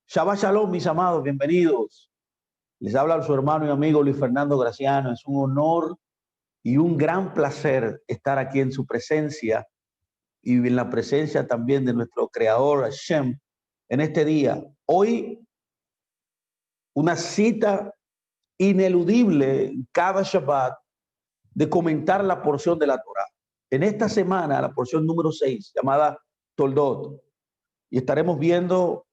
Shabbat Shalom, mis amados, bienvenidos. Les habla su hermano y amigo Luis Fernando Graciano. Es un honor y un gran placer estar aquí en su presencia y en la presencia también de nuestro creador Hashem en este día. Hoy, una cita ineludible cada Shabbat de comentar la porción de la Torah. En esta semana, la porción número 6, llamada Toldot, y estaremos viendo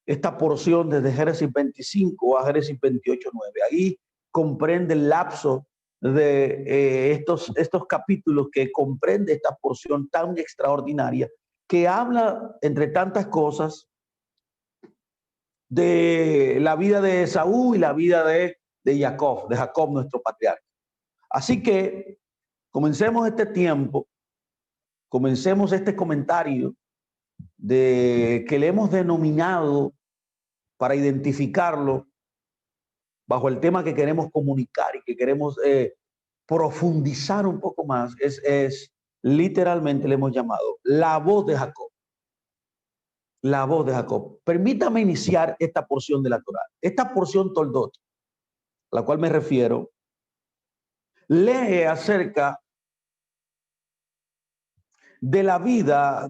esta porción desde Génesis 25 a Génesis 28:9. Ahí comprende el lapso de estos capítulos que comprende esta porción tan extraordinaria que habla, entre tantas cosas, de la vida de Esaú y la vida de Jacob, nuestro patriarca. Así que comencemos este tiempo, comencemos este comentario que le hemos denominado para identificarlo bajo el tema que queremos comunicar y que queremos profundizar un poco más, es literalmente le hemos llamado la voz de Jacob. La voz de Jacob. Permítame iniciar esta porción de la Torá. Esta porción Toldot, a la cual me refiero, lee acerca de la vida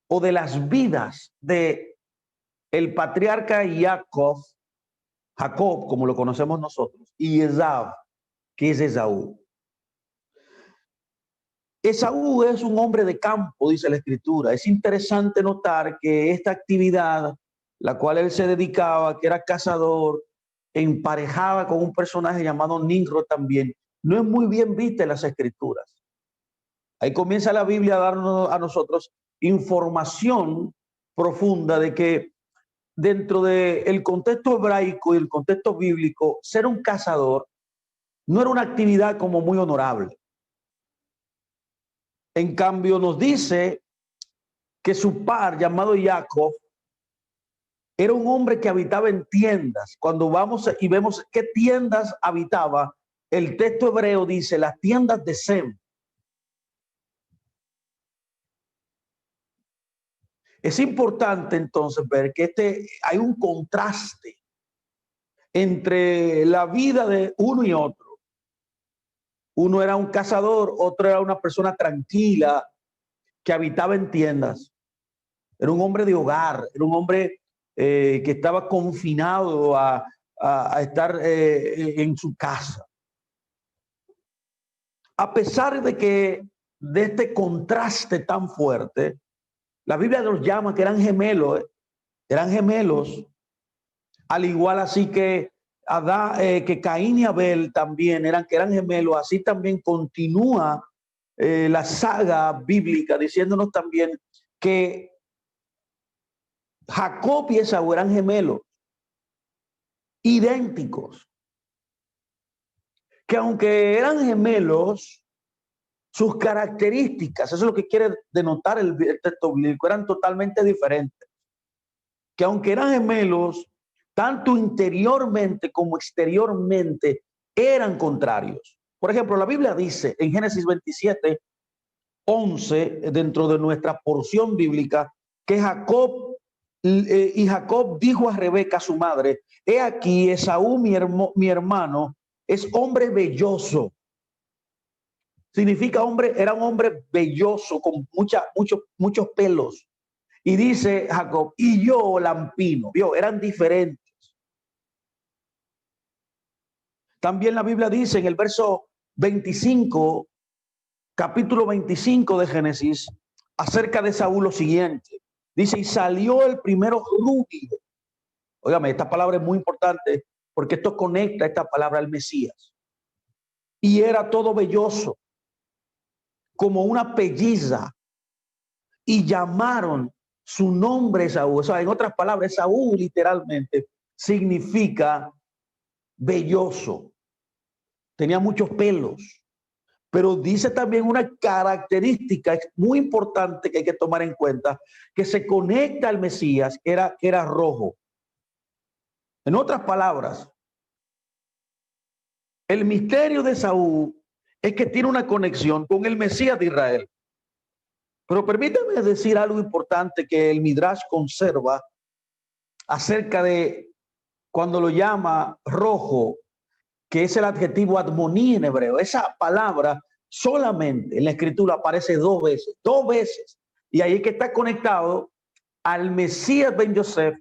o de las vidas de el patriarca Jacob, como lo conocemos nosotros, y Esaú, que es Esaú. Esaú es un hombre de campo, dice la escritura. Es interesante notar que esta actividad, la cual él se dedicaba, que era cazador, emparejaba con un personaje llamado Nimrod también, no es muy bien vista en las escrituras. Ahí comienza la Biblia a darnos a nosotros información profunda de que dentro del contexto hebraico y el contexto bíblico, ser un cazador no era una actividad como muy honorable. En cambio, nos dice que su par, llamado Jacob, era un hombre que habitaba en tiendas. Cuando vamos y vemos qué tiendas habitaba, el texto hebreo dice las tiendas de Sem. Es importante entonces ver que hay un contraste entre la vida de uno y otro. Uno era un cazador, otro era una persona tranquila que habitaba en tiendas. Era un hombre de hogar, era un hombre que estaba confinado a estar en su casa. A pesar de este contraste tan fuerte, la Biblia nos llama que eran gemelos, al igual así que que Caín y Abel también eran gemelos. Así también continúa la saga bíblica diciéndonos también que Jacob y Esaú eran gemelos, idénticos, que aunque eran gemelos, sus características, eso es lo que quiere denotar el texto bíblico, eran totalmente diferentes. Que aunque eran gemelos, tanto interiormente como exteriormente, eran contrarios. Por ejemplo, la Biblia dice en Génesis 27:11, dentro de nuestra porción bíblica, que Jacob dijo a Rebeca, su madre: he aquí, Esaú, mi hermano, es hombre velloso. Significa era un hombre velloso, con muchos pelos. Y dice Jacob, y yo lampino. Vio, eran diferentes. También la Biblia dice en el verso 25, capítulo 25 de Génesis, acerca de Saúl lo siguiente. Dice, y salió el primero rubio. Óigame, esta palabra es muy importante porque esto conecta esta palabra al Mesías. Y era todo velloso, como una pelliza, y llamaron su nombre Saúl. O sea, en otras palabras, Saúl literalmente significa velloso. Tenía muchos pelos. Pero dice también una característica muy importante que hay que tomar en cuenta, que se conecta al Mesías, que era rojo. En otras palabras, el misterio de Saúl es que tiene una conexión con el Mesías de Israel. Pero permítame decir algo importante que el Midrash conserva acerca de cuando lo llama rojo, que es el adjetivo admoní en hebreo. Esa palabra solamente en la escritura aparece dos veces. Y ahí que está conectado al Mesías Ben Yosef,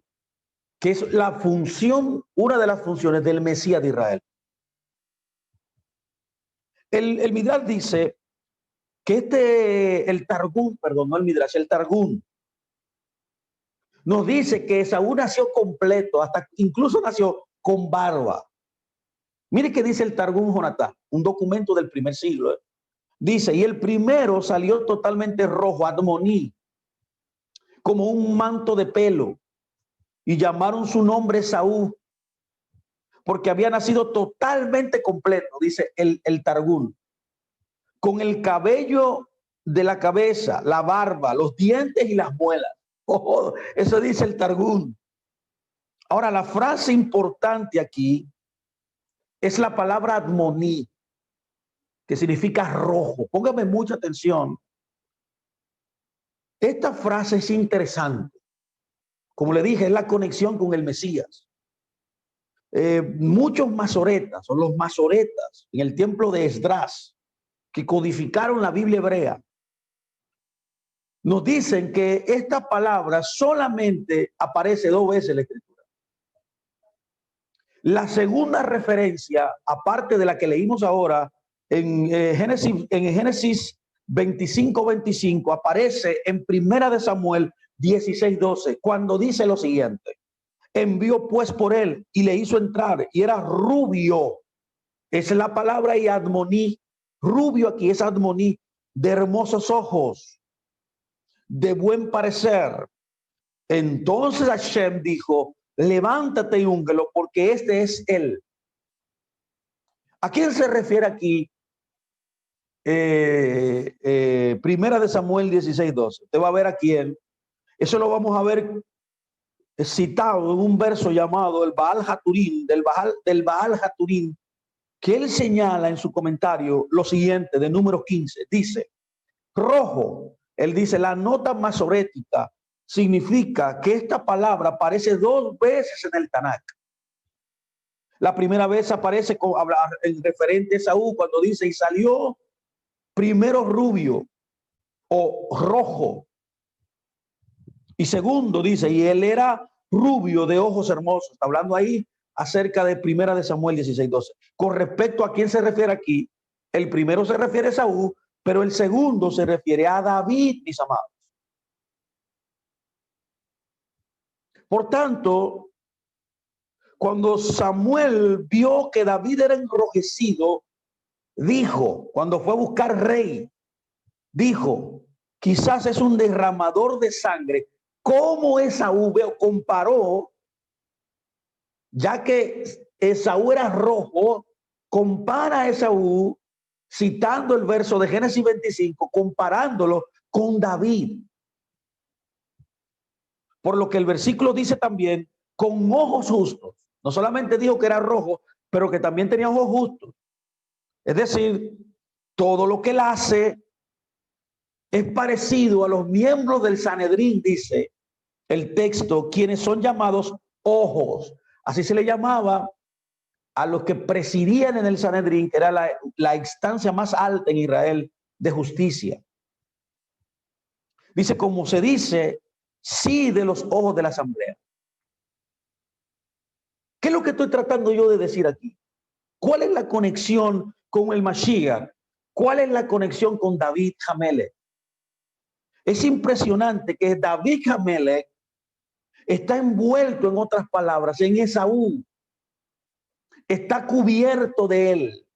que es la función, una de las funciones del Mesías de Israel. El Midrash dice que el Targum, perdón, no el Midrash, el Targum, nos dice que Esaú nació completo, hasta incluso nació con barba. Mire qué dice el Targum Jonatán, un documento del primer siglo. Dice, y el primero salió totalmente rojo, admoní, como un manto de pelo, y llamaron su nombre Esaú, porque había nacido totalmente completo, dice el Targum, con el cabello de la cabeza, la barba, los dientes y las muelas. Oh, eso dice el Targum. Ahora, la frase importante aquí es la palabra admoní, que significa rojo. Póngame mucha atención. Esta frase es interesante. Como le dije, es la conexión con el Mesías. Muchos masoretas, o los masoretas, en el templo de Esdras, que codificaron la Biblia hebrea, nos dicen que esta palabra solamente aparece dos veces en la Escritura. La segunda referencia, aparte de la que leímos ahora, en Génesis 25:25, aparece en Primera de Samuel 16:12, cuando dice lo siguiente: envió pues por él y le hizo entrar, y era rubio. Esa es la palabra, y admoní. Rubio aquí es admoní, de hermosos ojos, de buen parecer. Entonces Hashem dijo: levántate y úngelo, porque este es él. ¿A quién se refiere aquí? Primera de Samuel 16:12. Usted va a ver a quién. Eso lo vamos a ver citado en un verso llamado el Baal Haturín, del Baal Haturín, que él señala en su comentario lo siguiente, de número 15. Dice, rojo, él dice, la nota masorética significa que esta palabra aparece dos veces en el Tanakh. La primera vez aparece con hablar en referente a Esaú, cuando dice, y salió primero rubio o rojo. Y segundo dice, y él era rubio de ojos hermosos. Está hablando ahí acerca de Primera de Samuel 16:12. Con respecto a quién se refiere aquí, el primero se refiere a Esaú, pero el segundo se refiere a David, mis amados. Por tanto, cuando Samuel vio que David era enrojecido, dijo, cuando fue a buscar rey, dijo, quizás es un derramador de sangre. Como Esaú comparó, ya que Esaú era rojo, compara a Esaú, citando el verso de Génesis 25, comparándolo con David. Por lo que el versículo dice también, con ojos justos. No solamente dijo que era rojo, pero que también tenía ojos justos. Es decir, todo lo que él hace es parecido a los miembros del Sanedrín, dice el texto, quienes son llamados ojos. Así se le llamaba a los que presidían en el Sanedrín, que era la instancia más alta en Israel de justicia. Dice, como se dice, sí, de los ojos de la asamblea. ¿Qué es lo que estoy tratando yo de decir aquí? ¿Cuál es la conexión con el Mashiach? ¿Cuál es la conexión con David Hamelech? Es impresionante que David Hamelech está envuelto, en otras palabras, en Esaú. Está cubierto de él.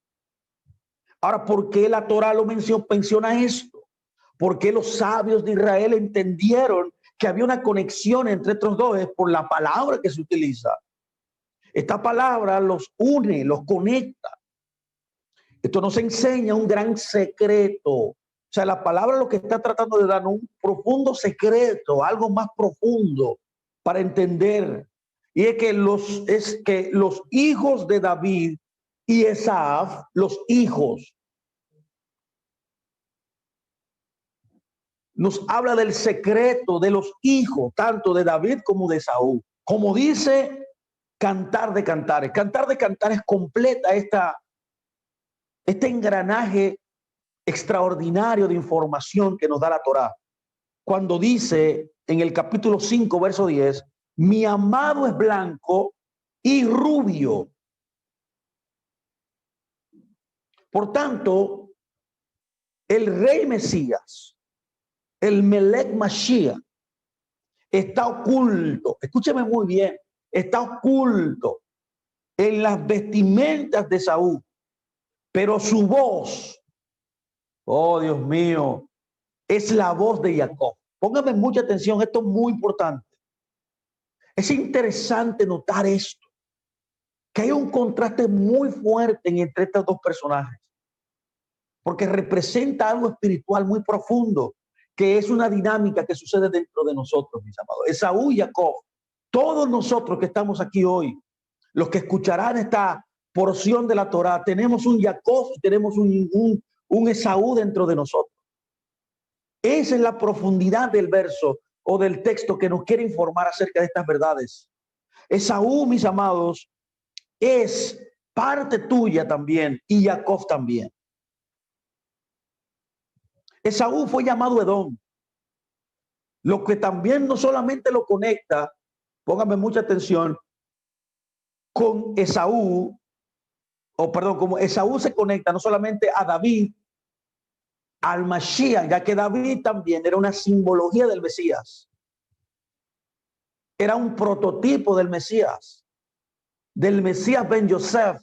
Ahora, ¿por qué la Torah lo menciona esto? Porque los sabios de Israel entendieron que había una conexión entre estos dos, es por la palabra que se utiliza. Esta palabra los une, los conecta. Esto nos enseña un gran secreto. O sea, la palabra lo que está tratando de dar un profundo secreto, algo más profundo para entender. Y es que los hijos de David y Esaf, los hijos, nos habla del secreto de los hijos, tanto de David como de Saúl. Como dice Cantar de Cantares. Cantar de Cantares completa este engranaje extraordinario de información que nos da la Torá. Cuando dice en el capítulo 5, verso 10, mi amado es blanco y rubio. Por tanto, el rey Mesías, el Melech Mashiach, está oculto. Escúcheme muy bien. Está oculto en las vestimentas de Saúl, pero su voz, oh Dios mío, es la voz de Jacob. Póngame mucha atención, esto es muy importante. Es interesante notar esto, que hay un contraste muy fuerte entre estos dos personajes, porque representa algo espiritual muy profundo, que es una dinámica que sucede dentro de nosotros, mis amados. Esaú y Jacob, todos nosotros que estamos aquí hoy, los que escucharán esta porción de la Torá, tenemos un Jacob y tenemos un Esaú dentro de nosotros. Esa es la profundidad del verso o del texto que nos quiere informar acerca de estas verdades. Esaú, mis amados, es parte tuya también y Jacob también. Esaú fue llamado Edom, lo que también no solamente lo conecta, póngame mucha atención, con Esaú, o perdón, como Esaú se conecta no solamente a David, al Mashiach, ya que David también era una simbología del Mesías. Era un prototipo del Mesías Ben Yosef,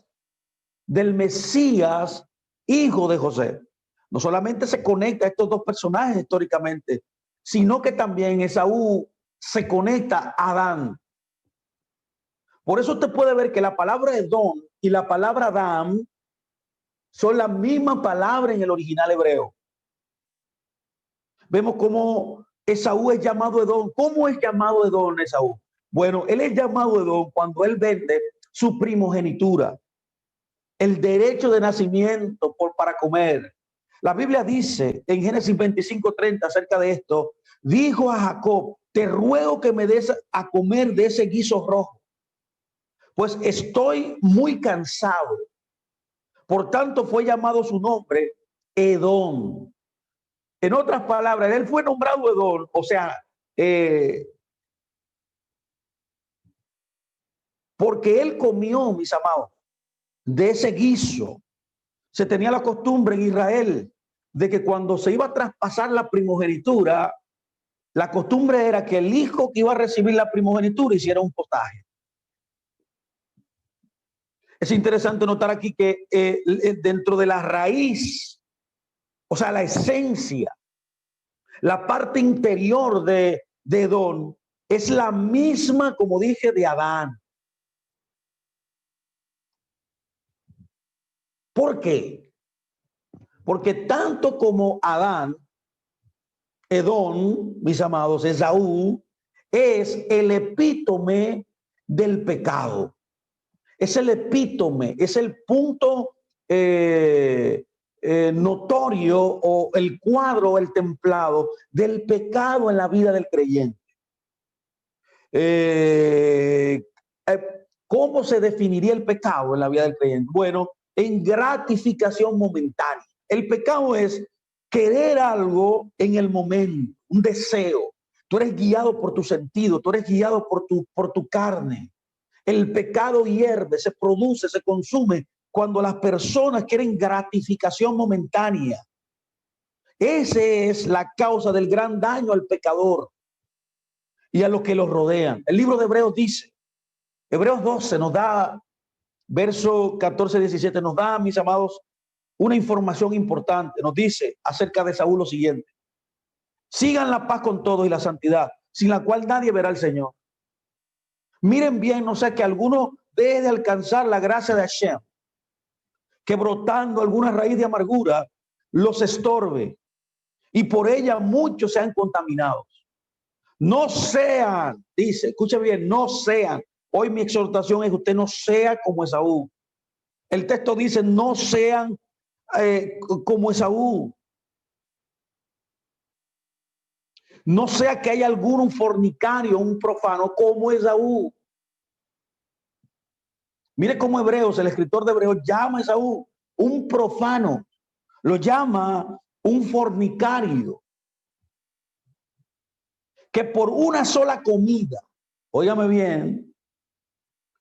del Mesías, hijo de José. No solamente se conecta a estos dos personajes históricamente, sino que también Esaú se conecta a Adán. Por eso usted puede ver que la palabra Edom y la palabra Adán son la misma palabra en el original hebreo. Vemos cómo Esaú es llamado Edom. ¿Cómo es llamado Edom Esaú? Bueno, él es llamado Edom cuando él vende su primogenitura, el derecho de nacimiento para comer. La Biblia dice en Génesis 25:30 acerca de esto, dijo a Jacob, te ruego que me des a comer de ese guiso rojo, pues estoy muy cansado. Por tanto fue llamado su nombre Edom. En otras palabras, él fue nombrado Edom, o sea, porque él comió, mis amados, de ese guiso. Se tenía la costumbre en Israel de que cuando se iba a traspasar la primogenitura, la costumbre era que el hijo que iba a recibir la primogenitura hiciera un potaje. Es interesante notar aquí que dentro de la raíz, o sea, la esencia, la parte interior de Edom es la misma, como dije, de Adán. ¿Por qué? Porque tanto como Adán, Edom, mis amados, Esaú, es el epítome del pecado. Es el epítome, es el punto notorio o el cuadro, el templado del pecado en la vida del creyente. ¿Cómo se definiría el pecado en la vida del creyente? Bueno, en gratificación momentánea. El pecado es querer algo en el momento, un deseo. Tú eres guiado por tu sentido, tú eres guiado por tu carne. El pecado hierve, se produce, se consume cuando las personas quieren gratificación momentánea. Esa es la causa del gran daño al pecador y a los que los rodean. El libro de Hebreos dice, Hebreos 12 nos da, verso 14-17, nos da, mis amados, una información importante. Nos dice acerca de Saúl lo siguiente: sigan la paz con todos y la santidad, sin la cual nadie verá al Señor. Miren bien, no sea que alguno deje de alcanzar la gracia de Hashem, que brotando alguna raíz de amargura los estorbe, y por ella muchos sean contaminados. No sean, dice, escuche bien, no sean. Hoy mi exhortación es que usted no sea como Esaú. El texto dice, no sean como Esaú. No sea que haya algún fornicario, un profano como Esaú. Mire cómo Hebreos, el escritor de Hebreos, llama a Esaú un profano, lo llama un fornicario, que por una sola comida, óigame bien,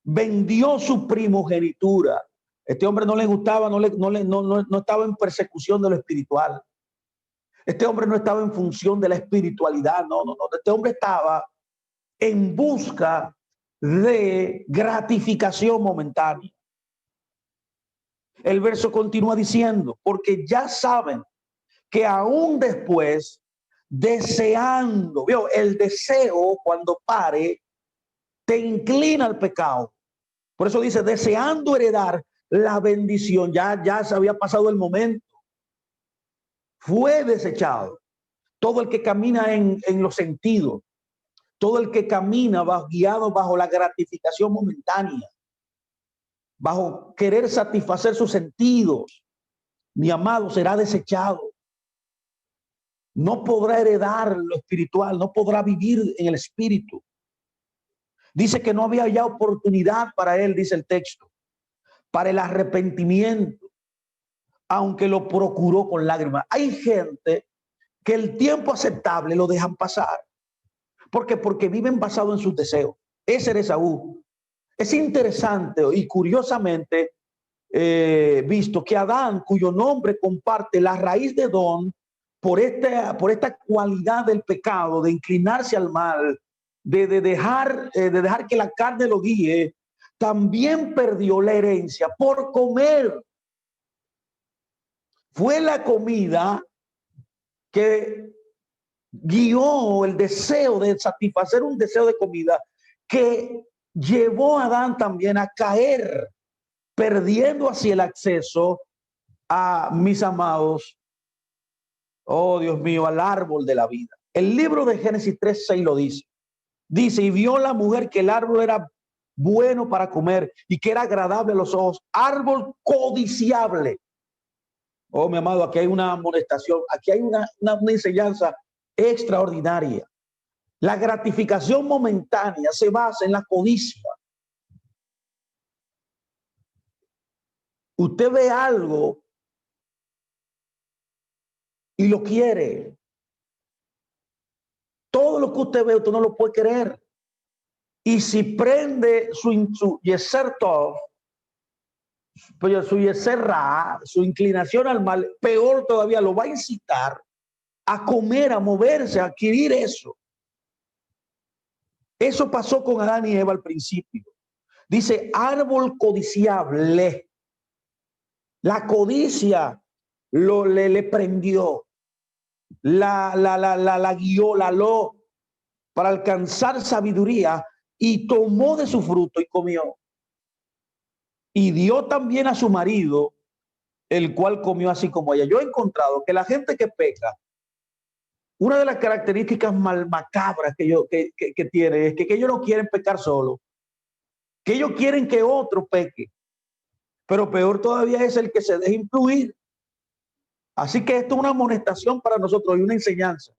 vendió su primogenitura. Este hombre no le gustaba, no estaba en persecución de lo espiritual. Este hombre no estaba en función de la espiritualidad, no. Este hombre estaba en busca de gratificación momentánea. El verso continúa diciendo, porque ya saben que aún después, deseando, ¿vio? El deseo cuando pare, te inclina al pecado. Por eso dice, deseando heredar la bendición, ya se había pasado el momento, fue desechado. Todo el que camina en los sentidos, todo el que camina guiado bajo la gratificación momentánea, bajo querer satisfacer sus sentidos, mi amado, será desechado. No podrá heredar lo espiritual, no podrá vivir en el espíritu. Dice que no había ya oportunidad para él, dice el texto, para el arrepentimiento, aunque lo procuró con lágrimas. Hay gente que el tiempo aceptable lo dejan pasar. ¿Por qué? Porque viven basado en sus deseos. Ese era Esaú. Es interesante y curiosamente visto que Adán, cuyo nombre comparte la raíz de Don, por esta cualidad del pecado, de inclinarse al mal, de dejar que la carne lo guíe, también perdió la herencia por comer. Fue la comida que guió el deseo de satisfacer un deseo de comida que llevó a Adán también a caer, perdiendo así el acceso a, mis amados, oh Dios mío, al árbol de la vida. El libro de Génesis 3:6 lo dice. Dice, y vio la mujer que el árbol era bueno para comer y que era agradable a los ojos, árbol codiciable. Oh, mi amado, aquí hay una amonestación, aquí hay una enseñanza extraordinaria. La gratificación momentánea se basa en la codicia. Usted ve algo y lo quiere. Todo lo que usted ve, usted no lo puede querer. Y si prende su yeser tov, pues su yeser ra, su inclinación al mal, peor todavía, lo va a incitar a comer, a moverse, a adquirir eso. Eso pasó con Adán y Eva al principio. Dice, árbol codiciable. La codicia le prendió, la guió, para alcanzar sabiduría, y tomó de su fruto y comió. Y dio también a su marido, el cual comió así como ella. Yo he encontrado que la gente que peca, una de las características macabras que tiene es que ellos no quieren pecar solo, que ellos quieren que otro peque, pero peor todavía es el que se deja influir. Así que esto es una amonestación para nosotros y una enseñanza.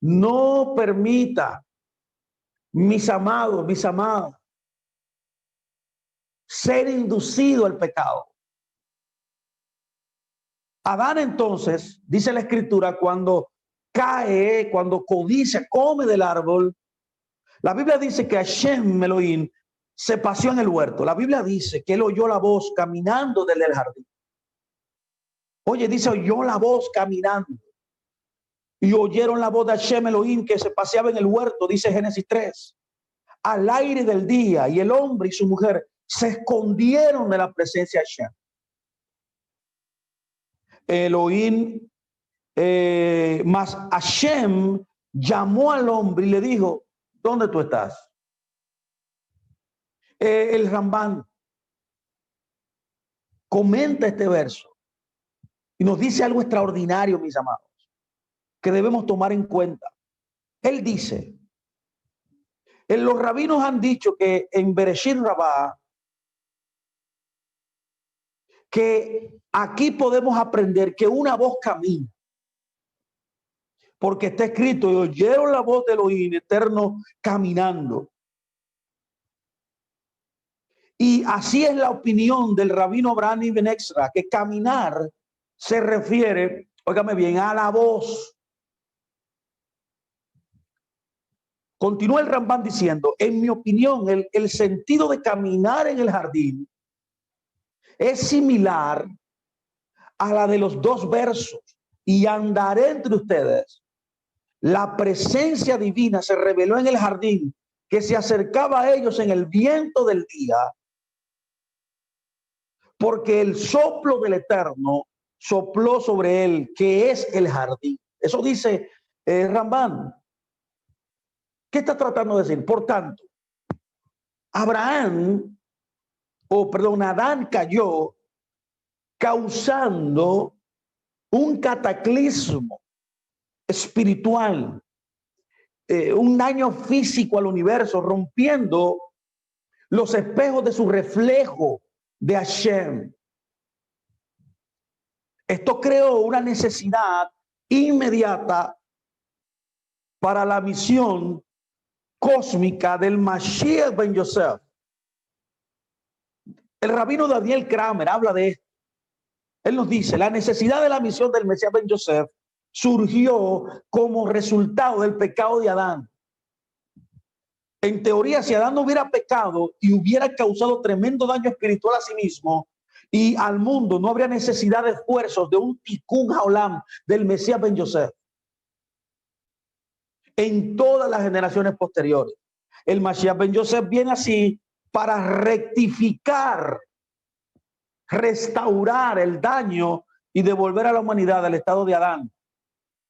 No permita, mis amados, mis amadas, ser inducido al pecado. Adán entonces, dice la escritura, cuando cae, cuando codicia, come del árbol, la Biblia dice que Hashem Elohim se paseó en el huerto. La Biblia dice que él oyó la voz caminando desde el jardín. Oye, dice, oyó la voz caminando. Y oyeron la voz de Hashem Elohim que se paseaba en el huerto, dice Génesis 3. Al aire del día, y el hombre y su mujer se escondieron de la presencia de Hashem. Elohim, mas Hashem llamó al hombre y le dijo, ¿dónde tú estás? El Rambán comenta este verso y nos dice algo extraordinario, mis amados, que debemos tomar en cuenta. Él dice, los rabinos han dicho que en Bereshit Rabá, que aquí podemos aprender que una voz camina, porque está escrito, y oyeron la voz de Elohim eterno caminando. Y así es la opinión del rabino Abraham Ibn Ezra, que caminar se refiere, óigame bien, a la voz. Continúa el Rambam diciendo, en mi opinión, el sentido de caminar en el jardín es similar a la de los dos versos. Y andaré entre ustedes. La presencia divina se reveló en el jardín, que se acercaba a ellos en el viento del día, porque el soplo del Eterno sopló sobre él, que es el jardín. Eso dice Rambam. ¿Qué está tratando de decir? Por tanto, Adán cayó causando un cataclismo espiritual, un daño físico al universo, rompiendo los espejos de su reflejo de Hashem. Esto creó una necesidad inmediata para la misión cósmica del Mashiach ben Yosef. El rabino Daniel Kramer habla de esto. Él nos dice, la necesidad de la misión del Mesías ben Yosef surgió como resultado del pecado de Adán. En teoría, si Adán no hubiera pecado y hubiera causado tremendo daño espiritual a sí mismo y al mundo, no habría necesidad de esfuerzos de un tikkun haolam del Mesías ben Yosef en todas las generaciones posteriores. El Mashiach ben Yosef viene así para rectificar, restaurar el daño y devolver a la humanidad al estado de Adán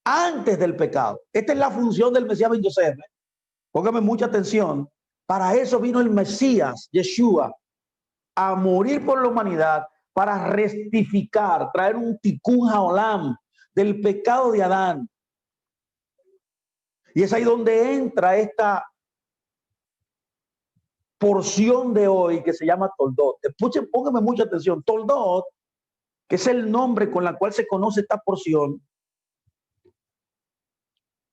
antes del pecado. Esta es la función del Mesías ben Yosef. Póngame mucha atención. Para eso vino el Mesías, Yeshua, a morir por la humanidad, para rectificar, traer un tikkun haolam del pecado de Adán. Y es ahí donde entra esta porción de hoy que se llama Toldot. Escuchen, póngame mucha atención. Toldot, que es el nombre con la cual se conoce esta porción,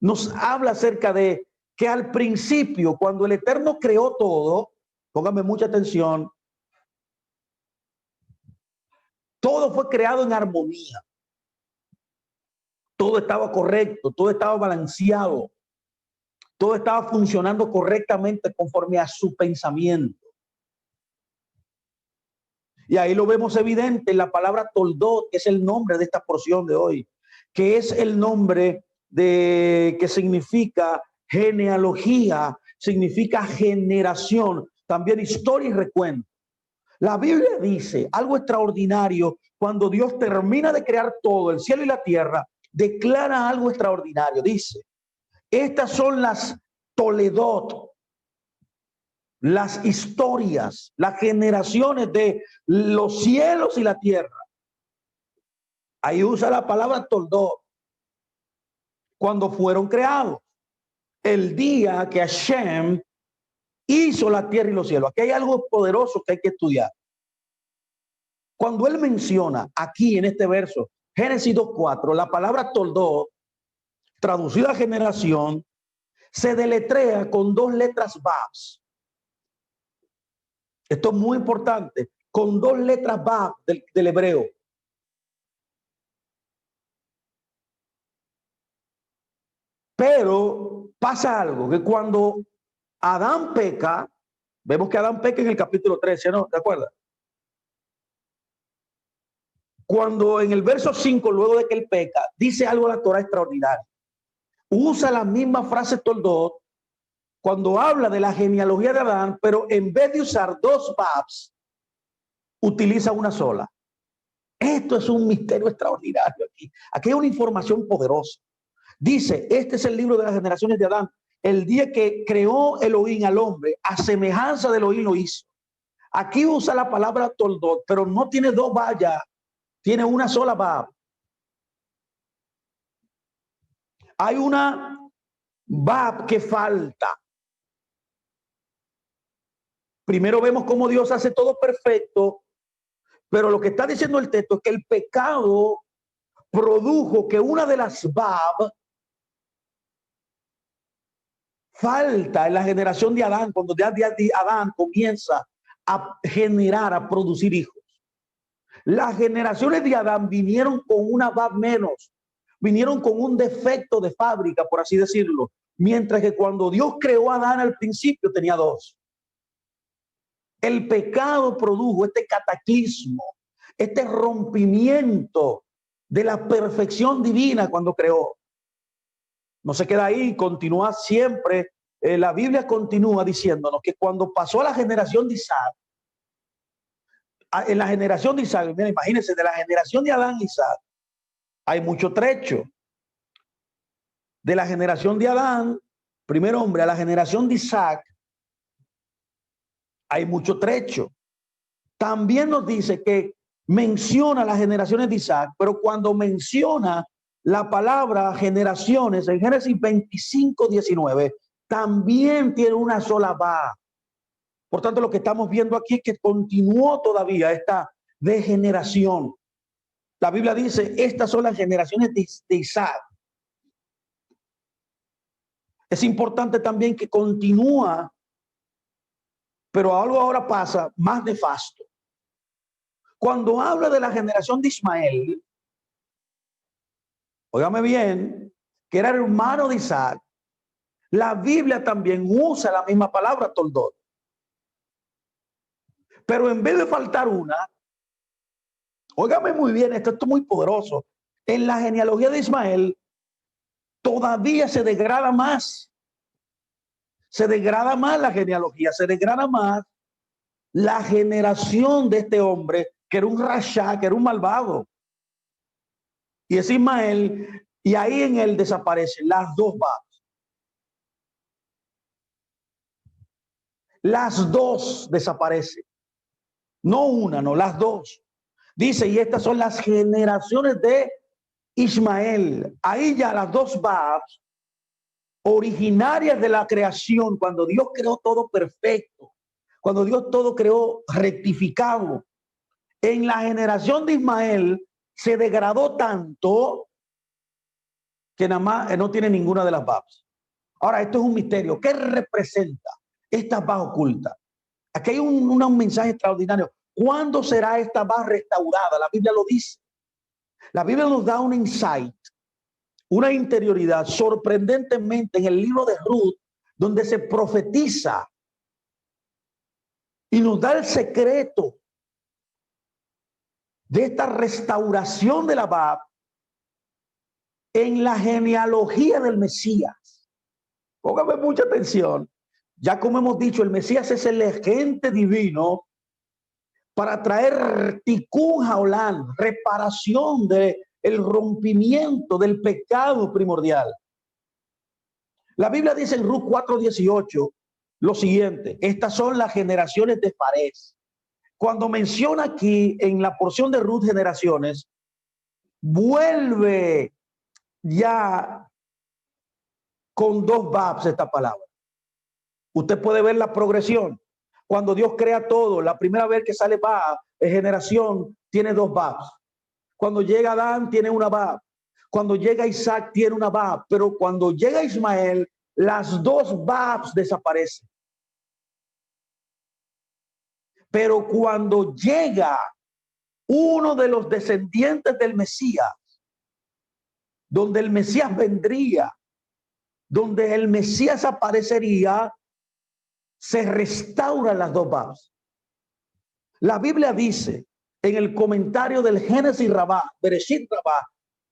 nos habla acerca de que al principio, cuando el Eterno creó todo, póngame mucha atención, todo fue creado en armonía. Todo estaba correcto, todo estaba balanceado, todo estaba funcionando correctamente conforme a su pensamiento. Y ahí lo vemos evidente en la palabra Toldot, que es el nombre de esta porción de hoy, que es el nombre de que significa genealogía, significa generación, también historia y recuento. La Biblia dice algo extraordinario cuando Dios termina de crear todo, el cielo y la tierra, declara algo extraordinario. Dice, estas son las Toledot, las historias, las generaciones de los cielos y la tierra. Ahí usa la palabra Toldot. Cuando fueron creados, el día que Hashem hizo la tierra y los cielos. Aquí hay algo poderoso que hay que estudiar. Cuando él menciona aquí en este verso, Génesis 2:4, la palabra Toldot, traducida a generación, se deletrea con dos letras Babs. Esto es muy importante, con dos letras Bab del hebreo. Pero pasa algo, que cuando Adán peca, vemos que Adán peca en el capítulo 13, ¿no? ¿Te acuerdas? Cuando en el verso 5, luego de que él peca, dice algo la Torah extraordinario. Usa la misma frase Toldot cuando habla de la genealogía de Adán, pero en vez de usar dos babs, utiliza una sola. Esto es un misterio extraordinario aquí. Aquí hay una información poderosa. Dice, este es el libro de las generaciones de Adán. El día que creó Elohim al hombre, a semejanza de Elohim lo hizo. Aquí usa la palabra Toldot, pero no tiene dos vallas, tiene una sola bab. Hay una bab que falta. Primero vemos cómo Dios hace todo perfecto, pero lo que está diciendo el texto es que el pecado produjo que una de las bab falta en la generación de Adán, cuando ya Adán comienza a generar, a producir hijos. Las generaciones de Adán vinieron con una Bab menos, vinieron con un defecto de fábrica, por así decirlo, mientras que cuando Dios creó a Adán al principio tenía dos. El pecado produjo este cataclismo, este rompimiento de la perfección divina cuando creó. No se queda ahí, continúa siempre. La Biblia continúa diciéndonos que cuando pasó a la generación de Isaac, en la generación de Isaac, mira, imagínense, de la generación de Adán y Isaac, hay mucho trecho. De la generación de Adán, primer hombre, a la generación de Isaac, hay mucho trecho. También nos dice que menciona las generaciones de Isaac, pero cuando menciona la palabra generaciones en Génesis 25:19, también tiene una sola va. Por tanto, lo que estamos viendo aquí es que continuó todavía esta degeneración. La Biblia dice, estas son las generaciones de Isaac. Es importante también que continúa, pero algo ahora pasa más nefasto. Cuando habla de la generación de Ismael, óigame bien, que era hermano de Isaac, la Biblia también usa la misma palabra, toldot. Pero en vez de faltar una, óigame muy bien, esto es muy poderoso. En la genealogía de Ismael todavía se degrada más. Se degrada más la genealogía, se degrada más la generación de este hombre, que era un rasha, que era un malvado. Y es Ismael, y ahí en él desaparecen las dos babs. Las dos desaparecen. No una, no, las dos. Dice, y estas son las generaciones de Ismael. Ahí ya las dos babs originarias de la creación, cuando Dios creó todo perfecto, cuando Dios todo creó rectificado. En la generación de Ismael se degradó tanto que nada más no tiene ninguna de las babs. Ahora, esto es un misterio. ¿Qué representa estas babs ocultas? Aquí hay un mensaje extraordinario. ¿Cuándo será esta bab restaurada? La Biblia lo dice. La Biblia nos da un insight, una interioridad sorprendentemente en el libro de Ruth, donde se profetiza y nos da el secreto de esta restauración de la bab en la genealogía del Mesías. Póngame mucha atención. Ya como hemos dicho, el Mesías es el agente divino para traer tikkun haolam, reparación del rompimiento del pecado primordial. La Biblia dice en Ruth 4:18 lo siguiente: estas son las generaciones de Fares. Cuando menciona aquí en la porción de Ruth generaciones, vuelve ya con dos babs esta palabra. Usted puede ver la progresión. Cuando Dios crea todo, la primera vez que sale bab, generación, tiene dos babs. Cuando llega Adán, tiene una bab. Cuando llega Isaac, tiene una bab. Pero cuando llega Ismael, las dos babs desaparecen. Pero cuando llega uno de los descendientes del Mesías, donde el Mesías vendría, donde el Mesías aparecería, se restauran las dos babs. La Biblia dice en el comentario del Génesis Rabá, Bereshit Rabá,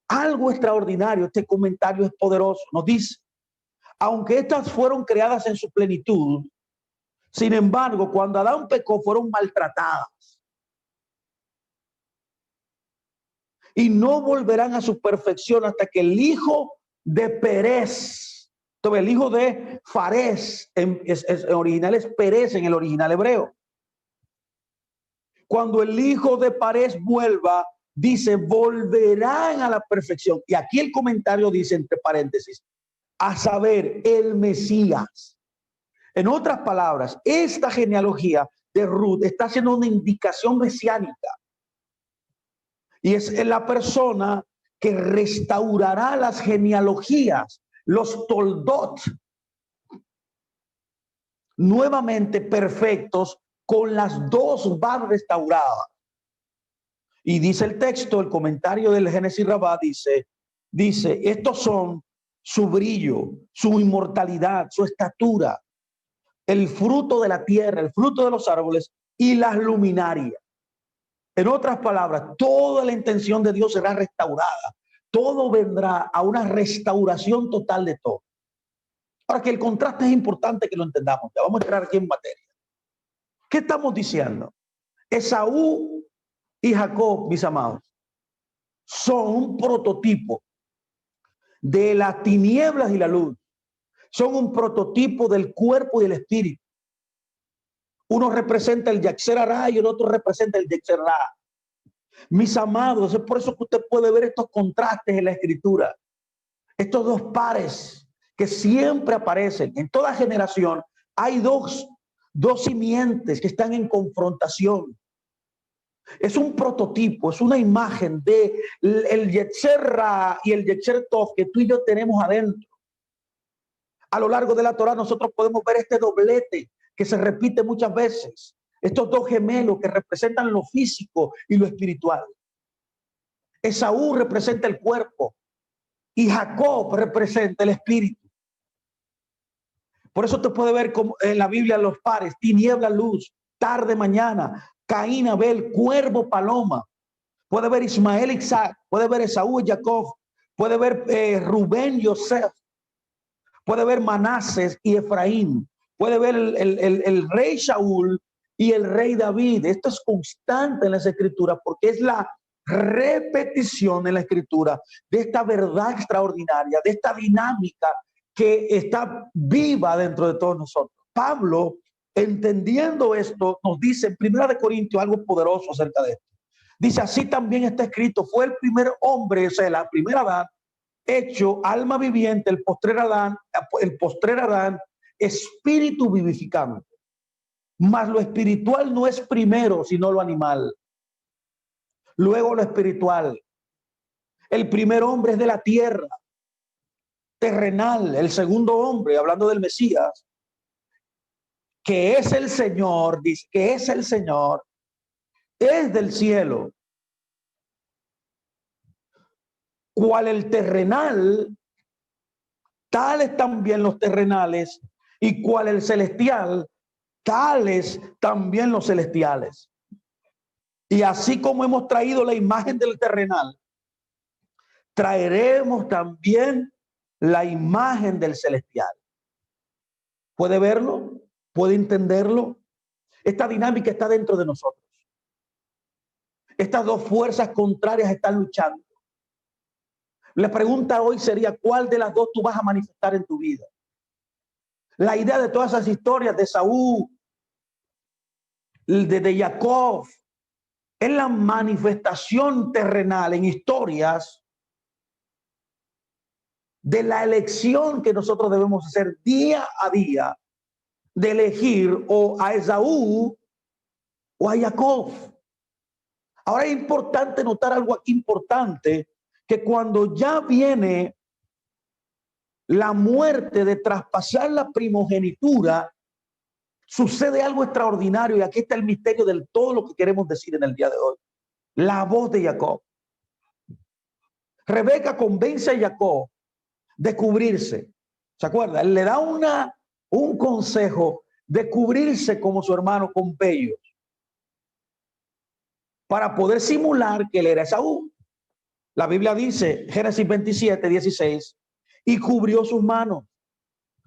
algo extraordinario. Este comentario es poderoso. Nos dice, aunque estas fueron creadas en su plenitud, sin embargo, cuando Adán pecó, fueron maltratadas. Y no volverán a su perfección hasta que el hijo de Perez, el hijo de Fares, en original es Perez en el original hebreo. Cuando el hijo de Perez vuelva, dice, volverán a la perfección. Y aquí el comentario dice, entre paréntesis, a saber, el Mesías. En otras palabras, esta genealogía de Ruth está haciendo una indicación mesiánica. Y es la persona que restaurará las genealogías, los toldot, nuevamente perfectos, con las dos van restauradas. Y dice el texto, el comentario del Génesis Rabá dice, estos son su brillo, su inmortalidad, su estatura, el fruto de la tierra, el fruto de los árboles y las luminarias. En otras palabras, toda la intención de Dios será restaurada. Todo vendrá a una restauración total de todo. Ahora, que el contraste es importante que lo entendamos. Ya vamos a entrar aquí en materia. ¿Qué estamos diciendo? Esaú y Jacob, mis amados, son un prototipo de las tinieblas y la luz. Son un prototipo del cuerpo y el espíritu. Uno representa el Yetzer Hará y el otro representa el Yetzer Ra. Mis amados, es por eso que usted puede ver estos contrastes en la escritura. Estos dos pares que siempre aparecen. En toda generación hay dos simientes que están en confrontación. Es un prototipo, es una imagen de el Yetzer Ra y el Yetzer Tov que tú y yo tenemos adentro. A lo largo de la Torá nosotros podemos ver este doblete que se repite muchas veces. Estos dos gemelos que representan lo físico y lo espiritual. Esaú representa el cuerpo y Jacob representa el espíritu. Por eso te puede ver como en la Biblia los pares, tiniebla, luz, tarde, mañana, Caín, Abel, cuervo, paloma. Puede ver Ismael, Isaac, puede ver Esaú y Jacob, puede ver Rubén, Yosef, puede ver Manases y Efraín, puede ver el rey Saúl y el rey David. Esto es constante en las escrituras porque es la repetición en la escritura de esta verdad extraordinaria, de esta dinámica que está viva dentro de todos nosotros. Pablo, entendiendo esto, nos dice en 1 Corintios algo poderoso acerca de esto. Dice, así también está escrito, fue el primer hombre, o sea, la primera Adán, hecho alma viviente, el postrer Adán, espíritu vivificante. Mas lo espiritual no es primero, sino lo animal. Luego lo espiritual. El primer hombre es de la tierra, terrenal. El segundo hombre, hablando del Mesías, que es el Señor, dice que es el Señor, es del cielo. Cual el terrenal, tales también los terrenales, y cual el celestial, tales también los celestiales. Y así como hemos traído la imagen del terrenal, traeremos también la imagen del celestial. ¿Puede verlo? ¿Puede entenderlo? Esta dinámica está dentro de nosotros. Estas dos fuerzas contrarias están luchando. La pregunta hoy sería, ¿cuál de las dos tú vas a manifestar en tu vida? La idea de todas esas historias de Saúl, de Jacob, es la manifestación terrenal en historias de la elección que nosotros debemos hacer día a día de elegir o a Esaú o a Jacob. Ahora es importante notar algo aquí importante, que cuando ya viene la muerte de traspasar la primogenitura, sucede algo extraordinario, y aquí está el misterio de todo lo que queremos decir en el día de hoy. La voz de Jacob. Rebeca convence a Jacob de cubrirse. ¿Se acuerda? Él le da un consejo de cubrirse como su hermano con vellos para poder simular que él era Esaú. La Biblia dice, Génesis 27, 16, y cubrió sus manos,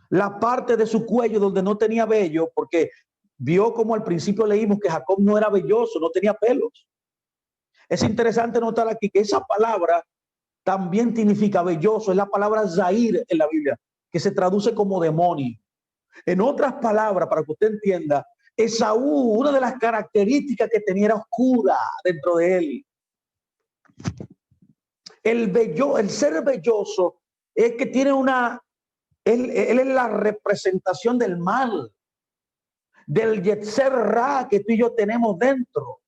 la parte de su cuello donde no tenía vello, porque vio como al principio leímos que Jacob no era velloso, no tenía pelos. Es interesante notar aquí que esa palabra también significa velloso, es la palabra Zair en la Biblia, que se traduce como demonio. En otras palabras, para que usted entienda, Esaú, una de las características que tenía era oscura dentro de él. El ser velloso es que tiene él es la representación del mal, del Yetzer Ra que tú y yo tenemos dentro,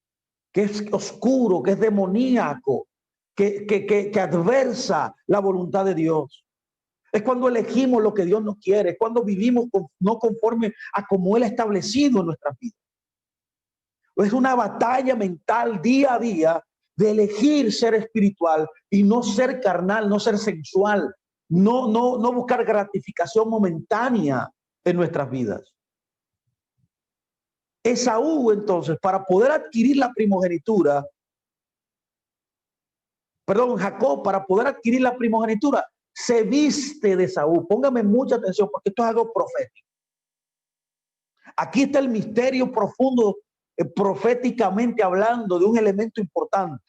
que es oscuro, que es demoníaco, que adversa la voluntad de Dios. Es cuando elegimos lo que Dios nos quiere, es cuando vivimos no conforme a como Él ha establecido en nuestras vidas. Es una batalla mental día a día de elegir ser espiritual y no ser carnal, no ser sensual, no buscar gratificación momentánea en nuestras vidas. Esaú, entonces, para poder adquirir la primogenitura, Jacob, para poder adquirir la primogenitura, se viste de Esaú. Póngame mucha atención porque esto es algo profético. Aquí está el misterio profundo, proféticamente hablando, de un elemento importante.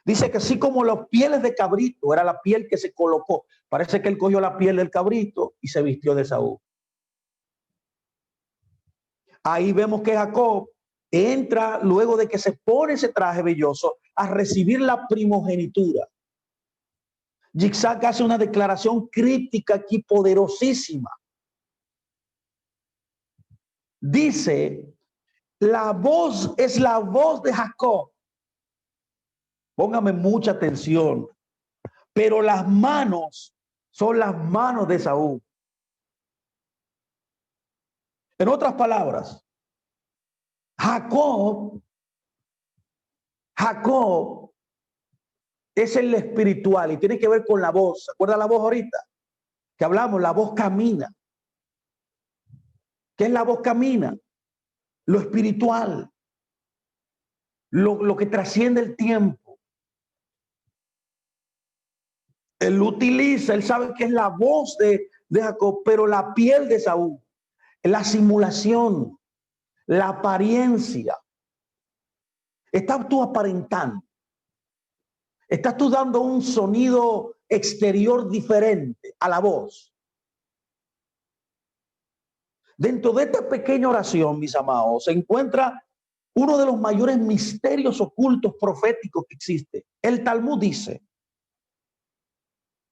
Dice que así como las pieles de cabrito era la piel que se colocó, parece que él cogió la piel del cabrito y se vistió de Esaú. Ahí vemos que Jacob entra luego de que se pone ese traje belloso a recibir la primogenitura. Yitzhak hace una declaración críptica aquí poderosísima. Dice, la voz es la voz de Jacob. Póngame mucha atención. Pero las manos son las manos de Esaú. En otras palabras, Jacob es el espiritual y tiene que ver con la voz. ¿Se acuerda la voz ahorita? Que hablamos, la voz camina. ¿Qué es la voz camina? Lo espiritual. Lo que trasciende el tiempo. Él utiliza, él sabe que es la voz de Jacob, pero la piel de Saúl, la simulación, la apariencia. Estás tú aparentando. Estás tú dando un sonido exterior diferente a la voz. Dentro de esta pequeña oración, mis amados, se encuentra uno de los mayores misterios ocultos proféticos que existe. El Talmud dice,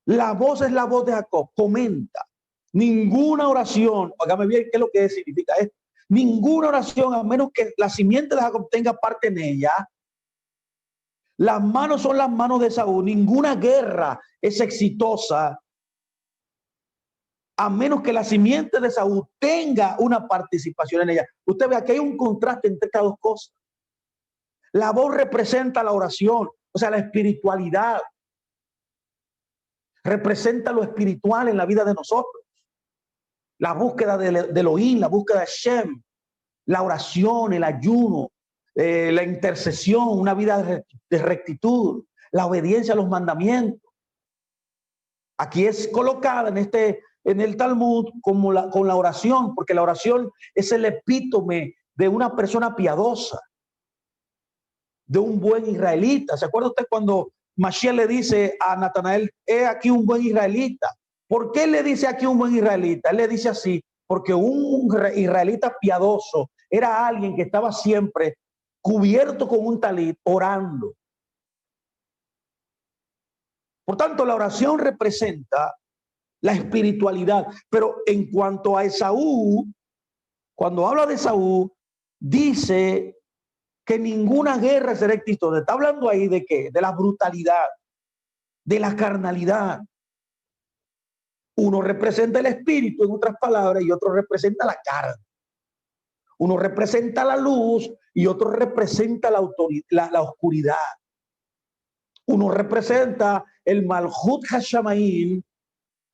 la voz es la voz de Jacob. Comenta, ninguna oración, hágame bien qué es lo que significa esto, ninguna oración, a menos que la simiente de Jacob tenga parte en ella. Las manos son las manos de Saúl. Ninguna guerra es exitosa a menos que la simiente de Saúl tenga una participación en ella. Usted ve que hay un contraste entre estas dos cosas. La voz representa la oración, o sea, la espiritualidad. Representa lo espiritual en la vida de nosotros. La búsqueda de Elohim, la búsqueda de Shem, la oración, el ayuno, la intercesión, una vida de rectitud, la obediencia a los mandamientos. Aquí es colocada en el Talmud como con la oración, porque la oración es el epítome de una persona piadosa, de un buen israelita. ¿Se acuerda usted cuando Mashiach le dice a Natanael, he aquí un buen israelita? ¿Por qué le dice aquí un buen israelita? Él le dice así, porque un israelita piadoso era alguien que estaba siempre cubierto con un talit, orando. Por tanto, la oración representa la espiritualidad. Pero en cuanto a Esaú, cuando habla de Esaú, dice que ninguna guerra será exitosa. Está hablando ahí de qué? De la brutalidad, de la carnalidad. Uno representa el espíritu, en otras palabras, y otro representa la carne. Uno representa la luz y otro representa la oscuridad. Uno representa el Malhut Hashamayim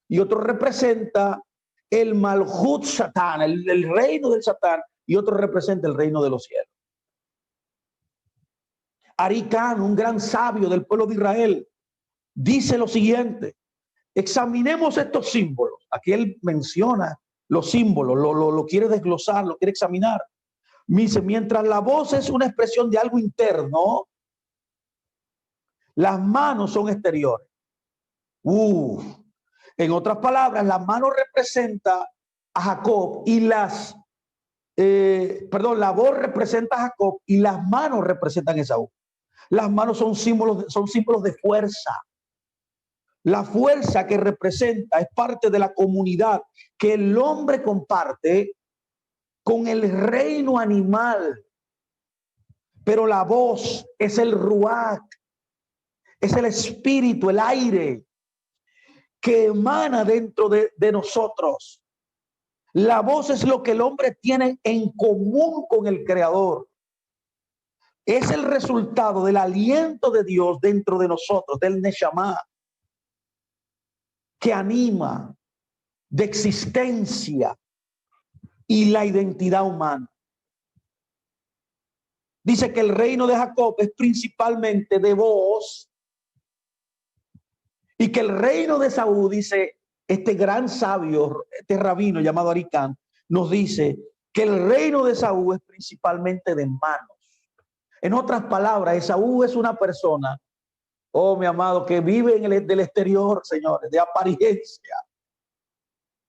y otro representa el Malhut Satán, el reino del Satán, y otro representa el reino de los cielos. Aricán, un gran sabio del pueblo de Israel, dice lo siguiente: examinemos estos símbolos. Aquí él menciona los símbolos, lo quiere desglosar, lo quiere examinar. Dice, mientras la voz es una expresión de algo interno, las manos son exteriores. En otras palabras, la mano representa a Jacob y la voz representa a Jacob y las manos representan a Esaú. Las manos son símbolos de fuerza. La fuerza que representa es parte de la comunidad que el hombre comparte con el reino animal. Pero la voz es el ruach, es el espíritu, el aire que emana dentro de nosotros. La voz es lo que el hombre tiene en común con el Creador. Es el resultado del aliento de Dios dentro de nosotros, del Neshama, que anima, de existencia y la identidad humana. Dice que el reino de Jacob es principalmente de voz y que el reino de Saúl, dice este gran sabio, este rabino llamado Aricán, nos dice que el reino de Saúl es principalmente de manos. En otras palabras, Esaú es una persona, oh mi amado, que vive en del exterior, señores, de apariencia.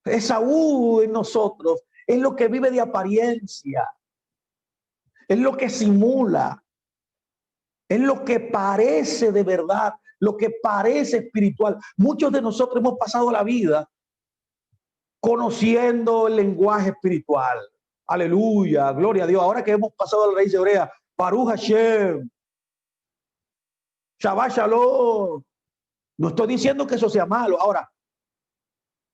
Esaú en nosotros es lo que vive de apariencia, es lo que simula, es lo que parece de verdad, lo que parece espiritual. Muchos de nosotros hemos pasado la vida conociendo el lenguaje espiritual. Aleluya, gloria a Dios. Ahora que hemos pasado al raíz hebrea, Baruch Hashem, Shabbat Shalom. No estoy diciendo que eso sea malo. Ahora,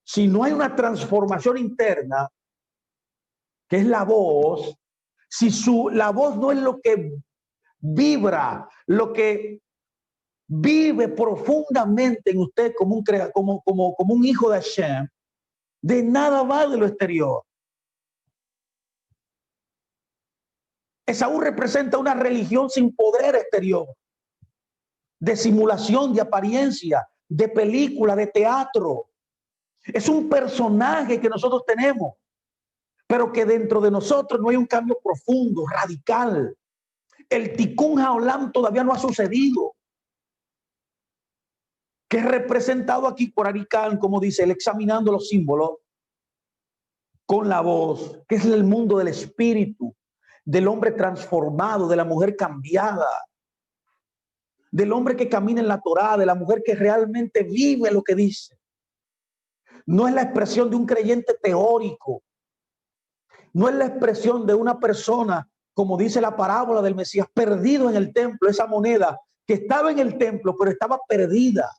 si no hay una transformación interna, que es la voz, si la voz no es lo que vibra, lo que vive profundamente en usted como un hijo de Hashem, de nada va de lo exterior. Esaú representa una religión sin poder exterior, de simulación, de apariencia, de película, de teatro. Es un personaje que nosotros tenemos, pero que dentro de nosotros no hay un cambio profundo, radical. El Tikkun Haolam todavía no ha sucedido, que es representado aquí por Aricán, como dice él, examinando los símbolos con la voz, que es el mundo del espíritu, del hombre transformado, de la mujer cambiada, del hombre que camina en la Torá, de la mujer que realmente vive lo que dice. No es la expresión de un creyente teórico, no es la expresión de una persona, como dice la parábola del Mesías, perdido en el templo, esa moneda que estaba en el templo, pero estaba perdida.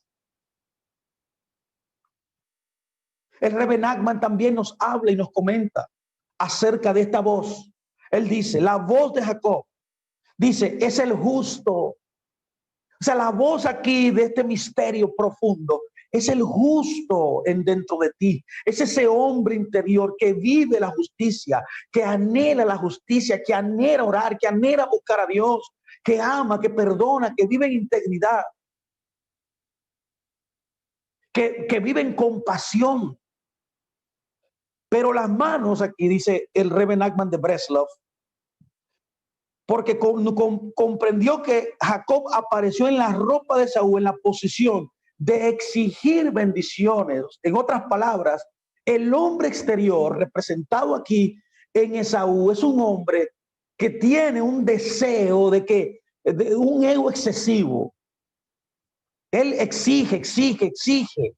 El Rebbe Nachman también nos habla y nos comenta acerca de esta voz. Él dice, la voz de Jacob, dice, es el justo. O sea, la voz aquí de este misterio profundo es el justo en dentro de ti. Es ese hombre interior que vive la justicia, que anhela la justicia, que anhela orar, que anhela buscar a Dios, que ama, que perdona, que vive en integridad, que vive en compasión. Pero las manos, aquí dice el Rebbe Nachman de Breslov, porque comprendió que Jacob apareció en la ropa de Saúl en la posición de exigir bendiciones. En otras palabras, el hombre exterior representado aquí en Esaú es un hombre que tiene un deseo de un ego excesivo. Él exige, exige, exige.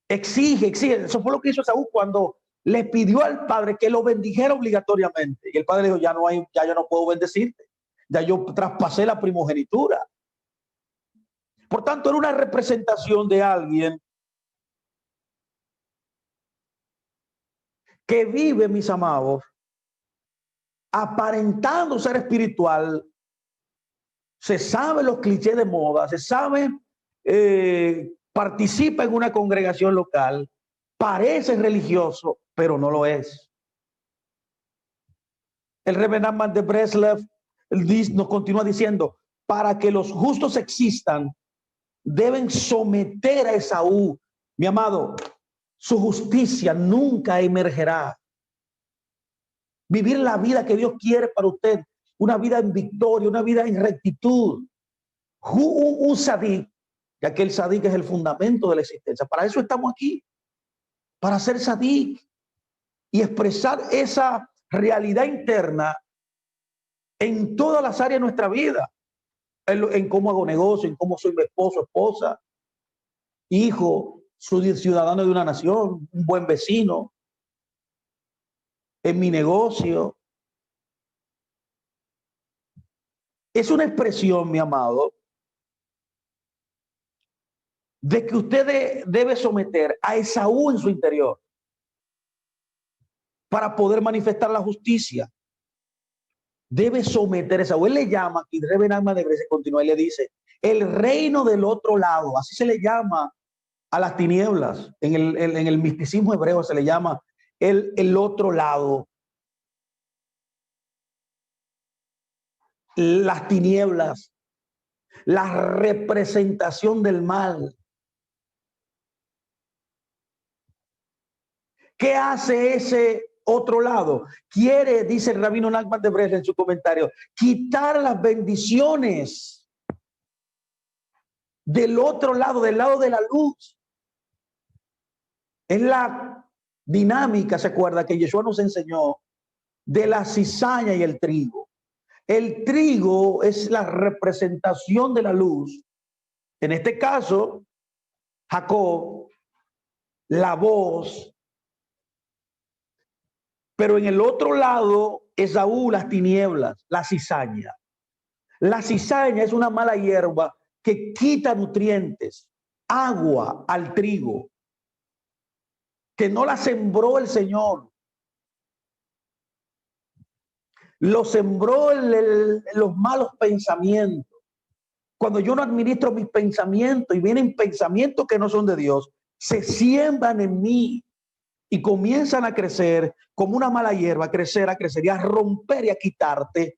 Exige, exige. Eso fue lo que hizo Esaú cuando le pidió al padre que lo bendijera obligatoriamente. Y el padre dijo, ya yo no puedo bendecirte. Ya yo traspasé la primogenitura. Por tanto, era una representación de alguien que vive, mis amados, aparentando ser espiritual. Se sabe los clichés de moda, se sabe, participa en una congregación local, parece religioso, pero no lo es. El Rebbe Nachman de Breslov nos continúa diciendo, para que los justos existan, deben someter a Esaú. Mi amado, su justicia nunca emergerá. Vivir la vida que Dios quiere para usted, una vida en victoria, una vida en rectitud. Un sadik, ya que el sadik es el fundamento de la existencia. Para eso estamos aquí, para ser sadik y expresar esa realidad interna en todas las áreas de nuestra vida, en cómo hago negocio, en cómo soy mi esposo, esposa, hijo, soy ciudadano de una nación, un buen vecino, en mi negocio. Es una expresión, mi amado, de que usted debe someter a Esaú en su interior. para poder manifestar la justicia. Debe someterse. O él le llama, y Rebe Nachman de Brescia continúa y le dice, el reino del otro lado, así se le llama a las tinieblas. En el misticismo hebreo se le llama el otro lado. Las tinieblas, la representación del mal. ¿Qué hace ese otro lado? Quiere, dice el rabino Nachman de Brescia en su comentario, quitar las bendiciones del otro lado, del lado de la luz. Es la dinámica, ¿se acuerda? Que Yeshua nos enseñó de la cizaña y el trigo. El trigo es la representación de la luz. En este caso, Jacob, la voz. Pero en el otro lado, Esaú, las tinieblas, la cizaña. La cizaña es una mala hierba que quita nutrientes, agua al trigo, que no la sembró el Señor. Lo sembró los malos pensamientos. Cuando yo no administro mis pensamientos y vienen pensamientos que no son de Dios, se siembran en mí y comienzan a crecer como una mala hierba, a crecer y a romper y a quitarte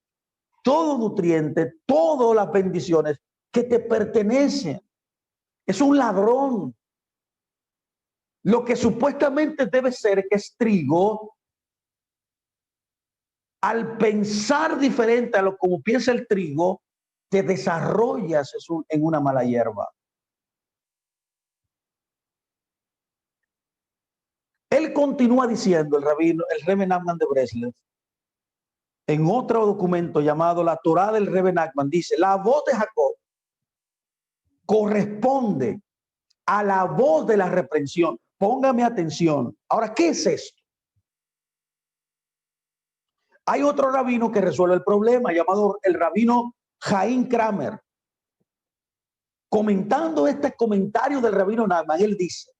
todo nutriente, todas las bendiciones que te pertenecen. Es un ladrón. Lo que supuestamente debe ser, que es trigo, al pensar diferente a lo como piensa el trigo, te desarrollas en una mala hierba. Él continúa diciendo, el Rebe Nachman de Breslev, en otro documento llamado la Torá del Rebe Nachman, dice, la voz de Jacob corresponde a la voz de la reprensión. Póngame atención. Ahora, ¿qué es esto? Hay otro rabino que resuelve el problema, llamado el rabino Chaim Kramer. Comentando este comentario del rabino Nachman, él dice,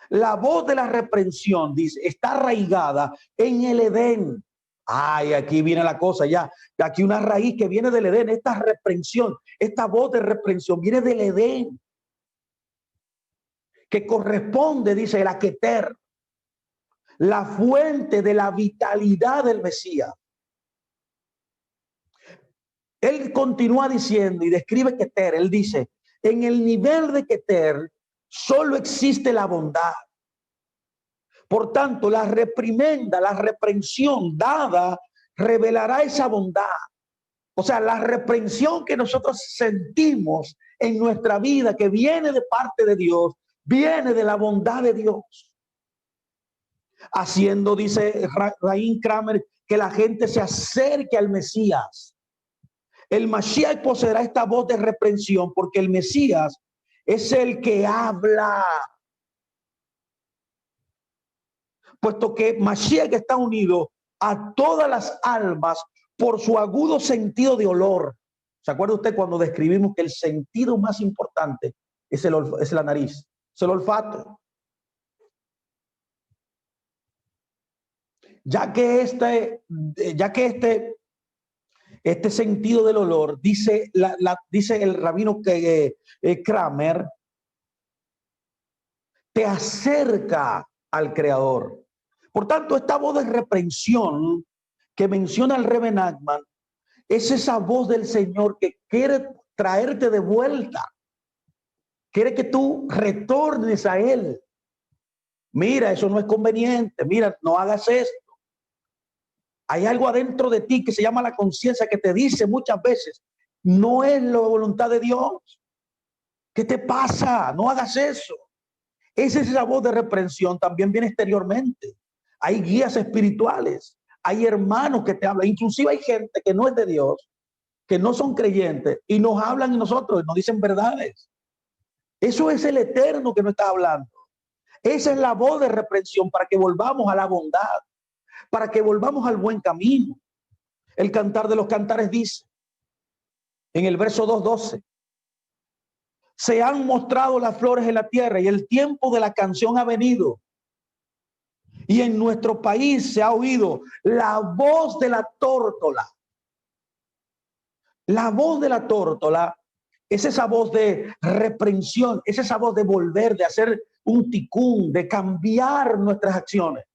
la voz de la reprensión, dice, está arraigada en el Edén. Ay, aquí viene la cosa ya. Aquí una raíz que viene del Edén. Esta reprensión, esta voz de reprensión viene del Edén. Que corresponde, dice el Aketer, la fuente de la vitalidad del Mesías. Él continúa diciendo y describe Keter. Él dice, en el nivel de Keter solo existe la bondad. Por tanto, la reprimenda, la reprensión dada revelará esa bondad. O sea, la reprensión que nosotros sentimos en nuestra vida, que viene de parte de Dios, viene de la bondad de Dios. Haciendo, dice Chaim Kramer, que la gente se acerque al Mesías. El Mashiach poseerá esta voz de reprensión porque el Mesías es el que habla. Puesto que Mashiach está unido a todas las almas por su agudo sentido de olor. ¿Se acuerda usted cuando describimos que el sentido más importante es la nariz, es el olfato? Ya que este sentido del olor, dice el rabino Kramer, te acerca al Creador. Por tanto, esta voz de reprensión que menciona el Rebe Nachman es esa voz del Señor que quiere traerte de vuelta. Quiere que tú retornes a Él. Mira, eso no es conveniente. Mira, no hagas esto. Hay algo adentro de ti que se llama la conciencia que te dice muchas veces, no es la voluntad de Dios. ¿Qué te pasa? No hagas eso. Esa es la voz de reprensión. También viene exteriormente. Hay guías espirituales. Hay hermanos que te hablan. Inclusive hay gente que no es de Dios, que no son creyentes y nos hablan y nos dicen verdades. Eso es el Eterno que nos está hablando. Esa es la voz de reprensión para que volvamos a la bondad, para que volvamos al buen camino. El Cantar de los Cantares dice, en el verso 2:12, se han mostrado las flores en la tierra y el tiempo de la canción ha venido. Y en nuestro país se ha oído la voz de la tórtola. La voz de la tórtola es esa voz de reprensión, es esa voz de volver, de hacer un ticún, de cambiar nuestras acciones,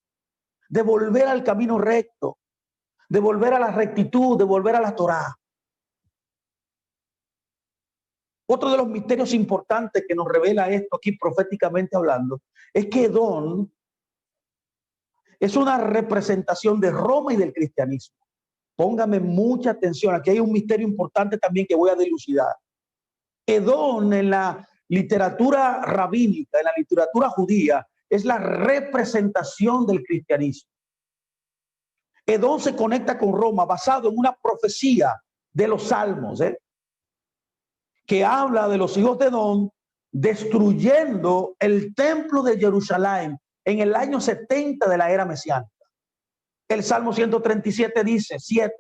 de volver al camino recto, de volver a la rectitud, de volver a la Torá. Otro de los misterios importantes que nos revela esto aquí proféticamente hablando es que Edom es una representación de Roma y del cristianismo. Póngame mucha atención, aquí hay un misterio importante también que voy a dilucidar. Edom en la literatura rabínica, en la literatura judía, es la representación del cristianismo. Edom se conecta con Roma basado en una profecía de los Salmos, que habla de los hijos de Edom destruyendo el templo de Jerusalén en el año 70 de la era mesiánica. El Salmo 137 dice, 7,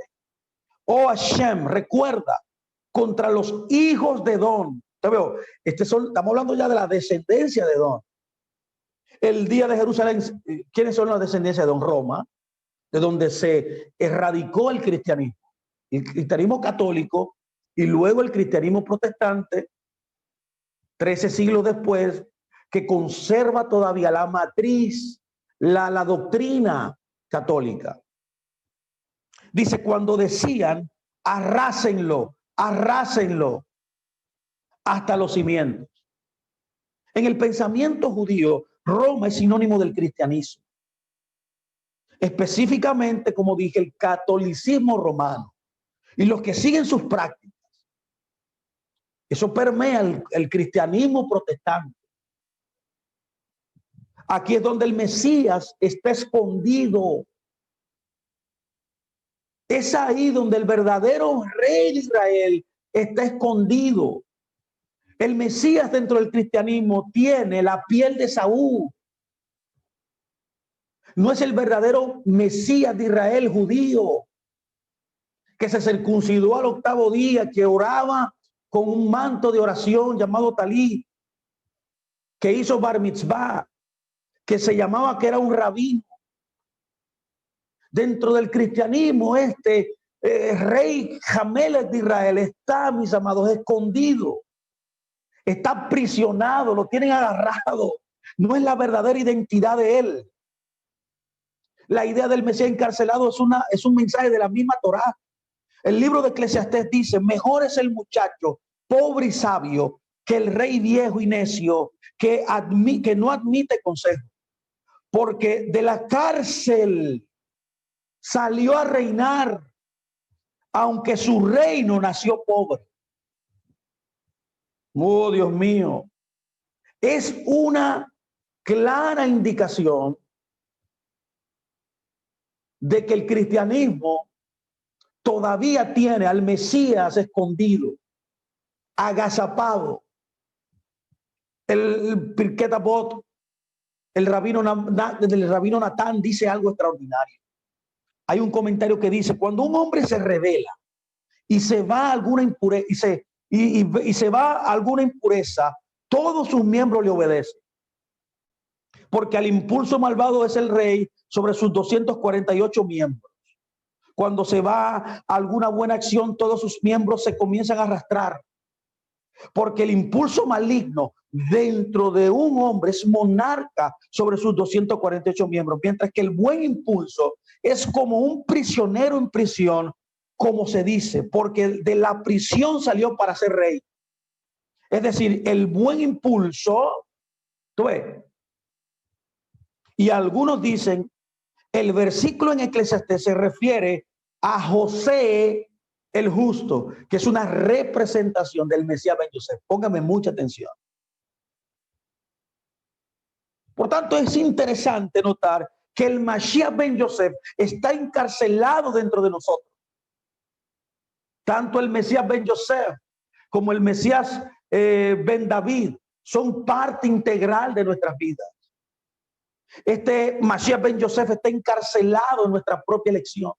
oh Hashem, recuerda contra los hijos de Edom. Estamos hablando ya de la descendencia de Edom. El día de Jerusalén, ¿quiénes son las descendencias de Edom? Roma, de donde se erradicó el cristianismo. El cristianismo católico y luego el cristianismo protestante, 13 siglos después, que conserva todavía la matriz, la doctrina católica. Dice, cuando decían, arrásenlo, arrásenlo hasta los cimientos. En el pensamiento judío, Roma es sinónimo del cristianismo. Específicamente, como dije, el catolicismo romano y los que siguen sus prácticas. Eso permea el cristianismo protestante. Aquí es donde el Mesías está escondido. Es ahí donde el verdadero rey de Israel está escondido. El Mesías dentro del cristianismo tiene la piel de Saúl. No es el verdadero Mesías de Israel judío, que se circuncidó al 8º día, que oraba con un manto de oración llamado talí, que hizo bar mitzvah, que se llamaba, que era un rabino. Dentro del cristianismo, rey Jamelech de Israel está, mis amados, escondido, está aprisionado, lo tienen agarrado. No es la verdadera identidad de él. La idea del Mesías encarcelado es un mensaje de la misma Torá. El libro de Eclesiastés dice, mejor es el muchacho pobre y sabio que el rey viejo y necio que no admite consejo. Porque de la cárcel salió a reinar, aunque su reino nació pobre. Oh, Dios mío. Es una clara indicación de que el cristianismo todavía tiene al Mesías escondido, agazapado. El Pirkei Avot, el rabino Natán dice algo extraordinario. Hay un comentario que dice, cuando un hombre se revela y se va a alguna impureza, y se va a alguna impureza, todos sus miembros le obedecen. Porque al impulso malvado es el rey sobre sus 248 miembros. Cuando se va a alguna buena acción, todos sus miembros se comienzan a arrastrar. Porque el impulso maligno dentro de un hombre es monarca sobre sus 248 miembros, mientras que el buen impulso es como un prisionero en prisión, como se dice, porque de la prisión salió para ser rey. Es decir, el buen impulso, tú ves. Y algunos dicen, el versículo en Eclesiastés se refiere a José el justo, que es una representación del Mesías Ben Yosef. Póngame mucha atención. Por tanto, es interesante notar que el Mashiach Ben Yosef está encarcelado dentro de nosotros. Tanto el Mesías Ben Yosef como el Mesías Ben David son parte integral de nuestras vidas. Este Mashiach Ben Yosef está encarcelado en nuestra propia elección.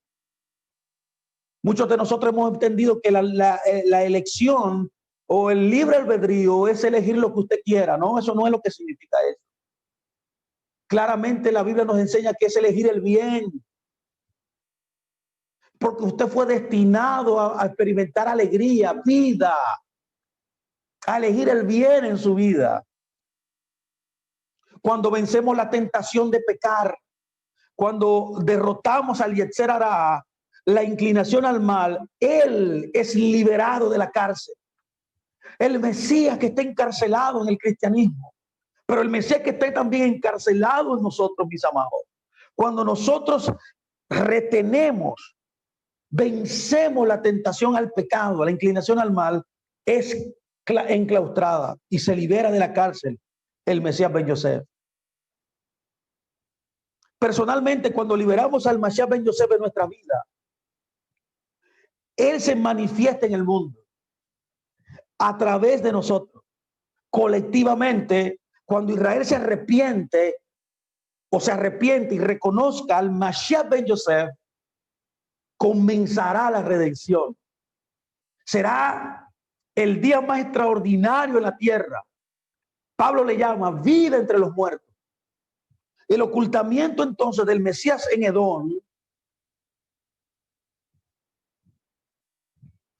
Muchos de nosotros hemos entendido que la elección o el libre albedrío es elegir lo que usted quiera, ¿no? Eso no es lo que significa eso. Claramente la Biblia nos enseña que es elegir el bien. Porque usted fue destinado a experimentar alegría, vida, a elegir el bien en su vida. Cuando vencemos la tentación de pecar, cuando derrotamos al Yetzer Hará, la inclinación al mal, él es liberado de la cárcel. El Mesías que está encarcelado en el cristianismo, pero el Mesías que está también encarcelado en nosotros, mis amados. Cuando nosotros retenemos, vencemos la tentación al pecado, la inclinación al mal, es enclaustrada y se libera de la cárcel el Mesías Ben Yosef. Personalmente, cuando liberamos al Mesías Ben Yosef de nuestra vida, él se manifiesta en el mundo a través de nosotros. Colectivamente, cuando Israel se arrepiente y reconozca al Mashiach Ben Yosef, comenzará la redención. Será el día más extraordinario en la tierra. Pablo le llama vida entre los muertos. El ocultamiento entonces del Mesías en Edom,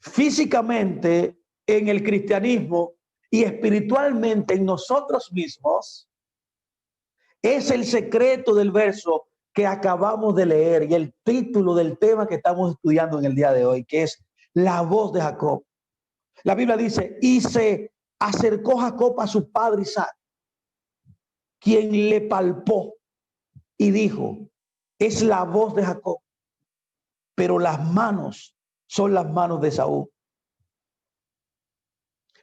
físicamente en el cristianismo y espiritualmente en nosotros mismos, es el secreto del verso que acabamos de leer y el título del tema que estamos estudiando en el día de hoy, que es la voz de Jacob. La Biblia dice, y se acercó Jacob a su padre Isaac, quien le palpó y dijo, es la voz de Jacob, pero las manos son las manos de Esaú.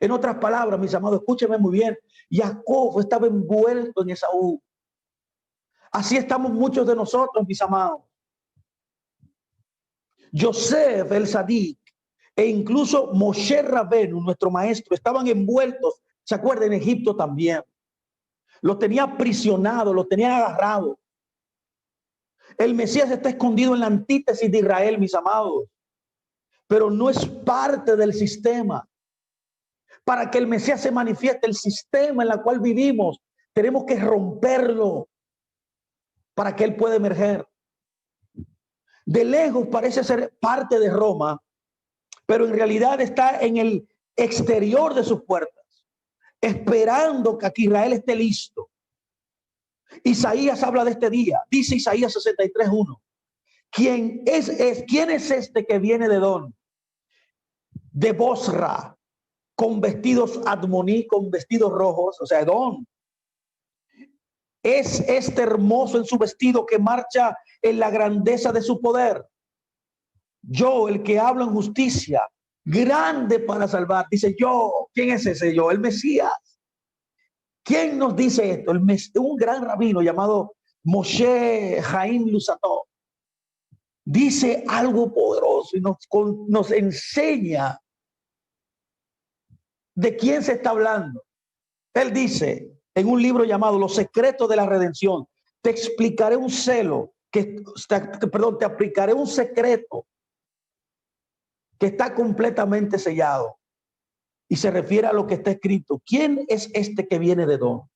En otras palabras, mis amados, escúchenme muy bien, Jacob estaba envuelto en Esaú. Así estamos muchos de nosotros, mis amados. Yosef el Sadik e incluso Moshe Rabenu, nuestro maestro, estaban envueltos, ¿se acuerdan? En Egipto también. Los tenía aprisionados, los tenían agarrados. El Mesías está escondido en la antítesis de Israel, mis amados, pero no es parte del sistema. Para que el Mesías se manifieste, el sistema en el cual vivimos, tenemos que romperlo para que él pueda emerger. De lejos parece ser parte de Roma, pero en realidad está en el exterior de sus puertas, esperando que aquí Israel esté listo. Isaías habla de este día, dice Isaías 63:1. ¿Quién es este que viene de Edom? De Bosra, con vestidos admoní, con vestidos rojos, o sea, Edom. Es este hermoso en su vestido que marcha en la grandeza de su poder. Yo, el que hablo en justicia, grande para salvar. Dice yo, ¿quién es ese yo? El Mesías. ¿Quién nos dice esto? Un gran rabino llamado Moshe Jaim Lusato dice algo poderoso y nos enseña de quién se está hablando. Él dice en un libro llamado Los secretos de la redención, te explicaré un te aplicaré un secreto que está completamente sellado. Y se refiere a lo que está escrito. ¿Quién es este que viene de Edom?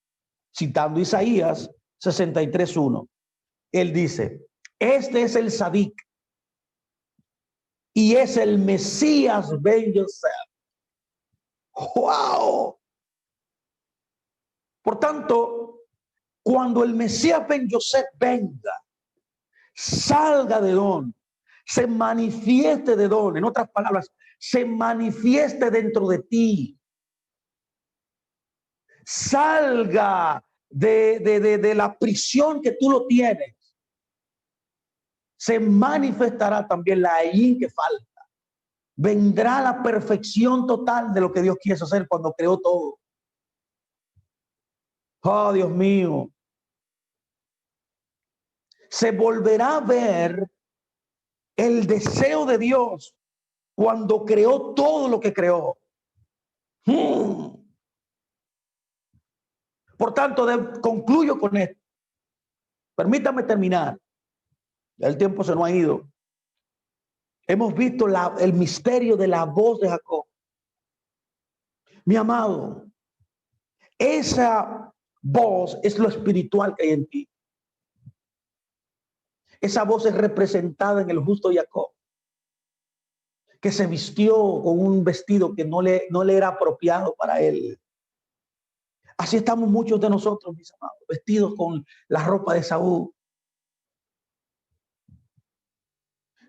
Citando Isaías 63:1. Él dice, este es el Sadik y es el Mesías Ben Yosef. ¡Wow! Por tanto, cuando el Mesías Ben Yosef venga, salga de Edom, se manifieste de Edom, en otras palabras, se manifieste dentro de ti, salga de la prisión que tú lo tienes, se manifestará también la Ayin que falta. Vendrá la perfección total de lo que Dios quiso hacer cuando creó todo. Oh, Dios mío. Se volverá a ver el deseo de Dios cuando creó todo lo que creó. Por tanto, concluyo con esto. Permítame terminar. Ya el tiempo se nos ha ido. Hemos visto el misterio de la voz de Jacob. Mi amado, esa voz es lo espiritual que hay en ti. Esa voz es representada en el justo Jacob, que se vistió con un vestido que no le era apropiado para él. Así estamos muchos de nosotros, mis amados, vestidos con la ropa de Saúl.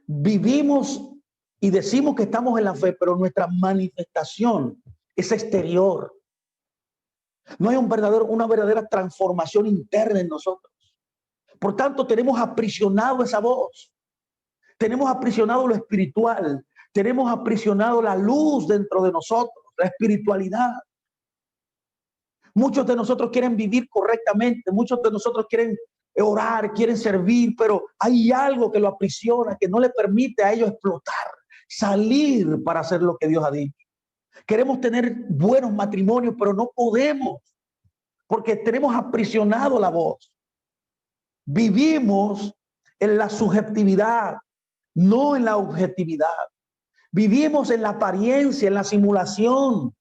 Vivimos y decimos que estamos en la fe, pero nuestra manifestación es exterior. No hay una verdadera transformación interna en nosotros. Por tanto, tenemos aprisionado esa voz. Tenemos aprisionado lo espiritual. Tenemos aprisionado la luz dentro de nosotros, la espiritualidad. Muchos de nosotros quieren vivir correctamente. Muchos de nosotros quieren orar, quieren servir, pero hay algo que lo aprisiona, que no le permite a ellos explotar, salir para hacer lo que Dios ha dicho. Queremos tener buenos matrimonios, pero no podemos, porque tenemos aprisionado la voz. Vivimos en la subjetividad, no en la objetividad. Vivimos en la apariencia, en la simulación.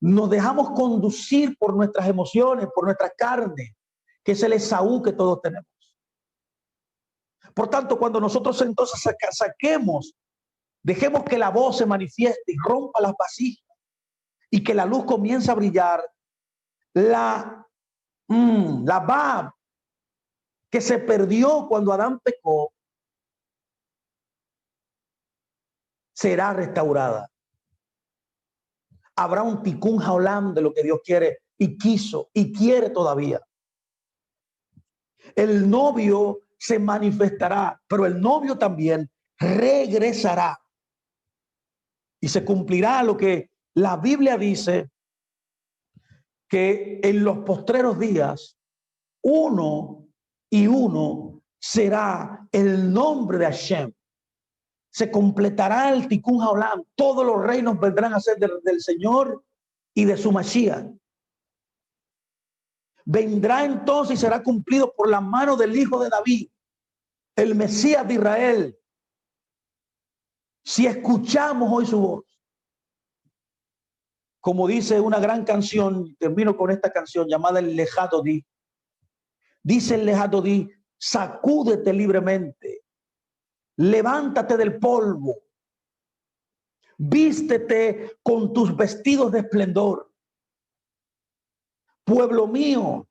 Nos dejamos conducir por nuestras emociones, por nuestra carne, que es el Esaú que todos tenemos. Por tanto, cuando nosotros entonces dejemos que la voz se manifieste y rompa las vasijas y que la luz comience a brillar, la Bab que se perdió cuando Adán pecó será restaurada. Habrá un tikkun haolam de lo que Dios quiere y quiso y quiere todavía. El novio se manifestará, pero el novio también regresará. Y se cumplirá lo que la Biblia dice, que en los postreros días, uno será el nombre de Hashem. Se completará el tikkun haolam. Todos los reinos vendrán a ser del Señor y de su Mashiach. Vendrá entonces y será cumplido por la mano del Hijo de David, el Mesías de Israel. Si escuchamos hoy su voz, como dice una gran canción, termino con esta canción llamada el Lejat Odi. Dice el Lejat Odi: sacúdete libremente, levántate del polvo, vístete con tus vestidos de esplendor. Pueblo mío,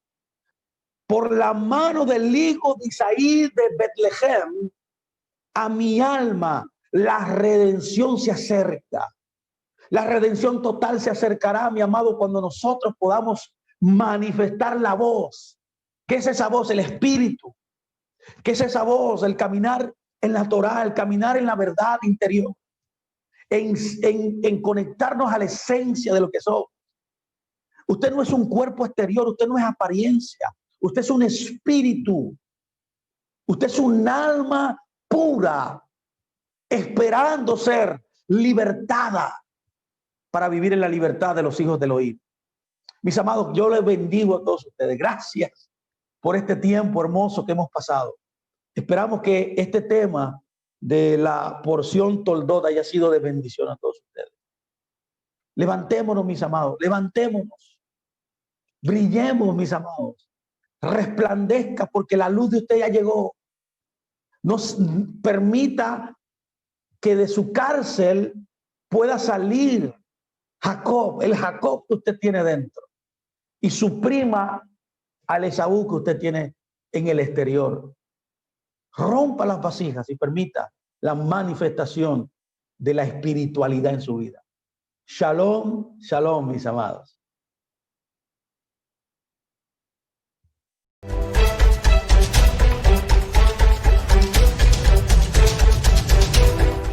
por la mano del hijo de Isaí de Betlehem, a mi alma la redención se acerca. La redención total se acercará, mi amado, cuando nosotros podamos manifestar la voz. ¿Qué es esa voz? El espíritu. ¿Qué es esa voz? El caminar en la Torá, el caminar en la verdad interior, en conectarnos a la esencia de lo que somos. Usted no es un cuerpo exterior, usted no es apariencia, usted es un espíritu, usted es un alma pura, esperando ser libertada para vivir en la libertad de los hijos del oír. Mis amados, yo les bendigo a todos ustedes. Gracias por este tiempo hermoso que hemos pasado. Esperamos que este tema de la porción Toldot haya sido de bendición a todos ustedes. Levantémonos, mis amados, levantémonos. Brillemos, mis amados. Resplandezca, porque la luz de usted ya llegó. Nos permita que de su cárcel pueda salir Jacob, el Jacob que usted tiene dentro, y suprima al Esaú que usted tiene en el exterior. Rompa las vasijas y permita la manifestación de la espiritualidad en su vida. Shalom, shalom, mis amados.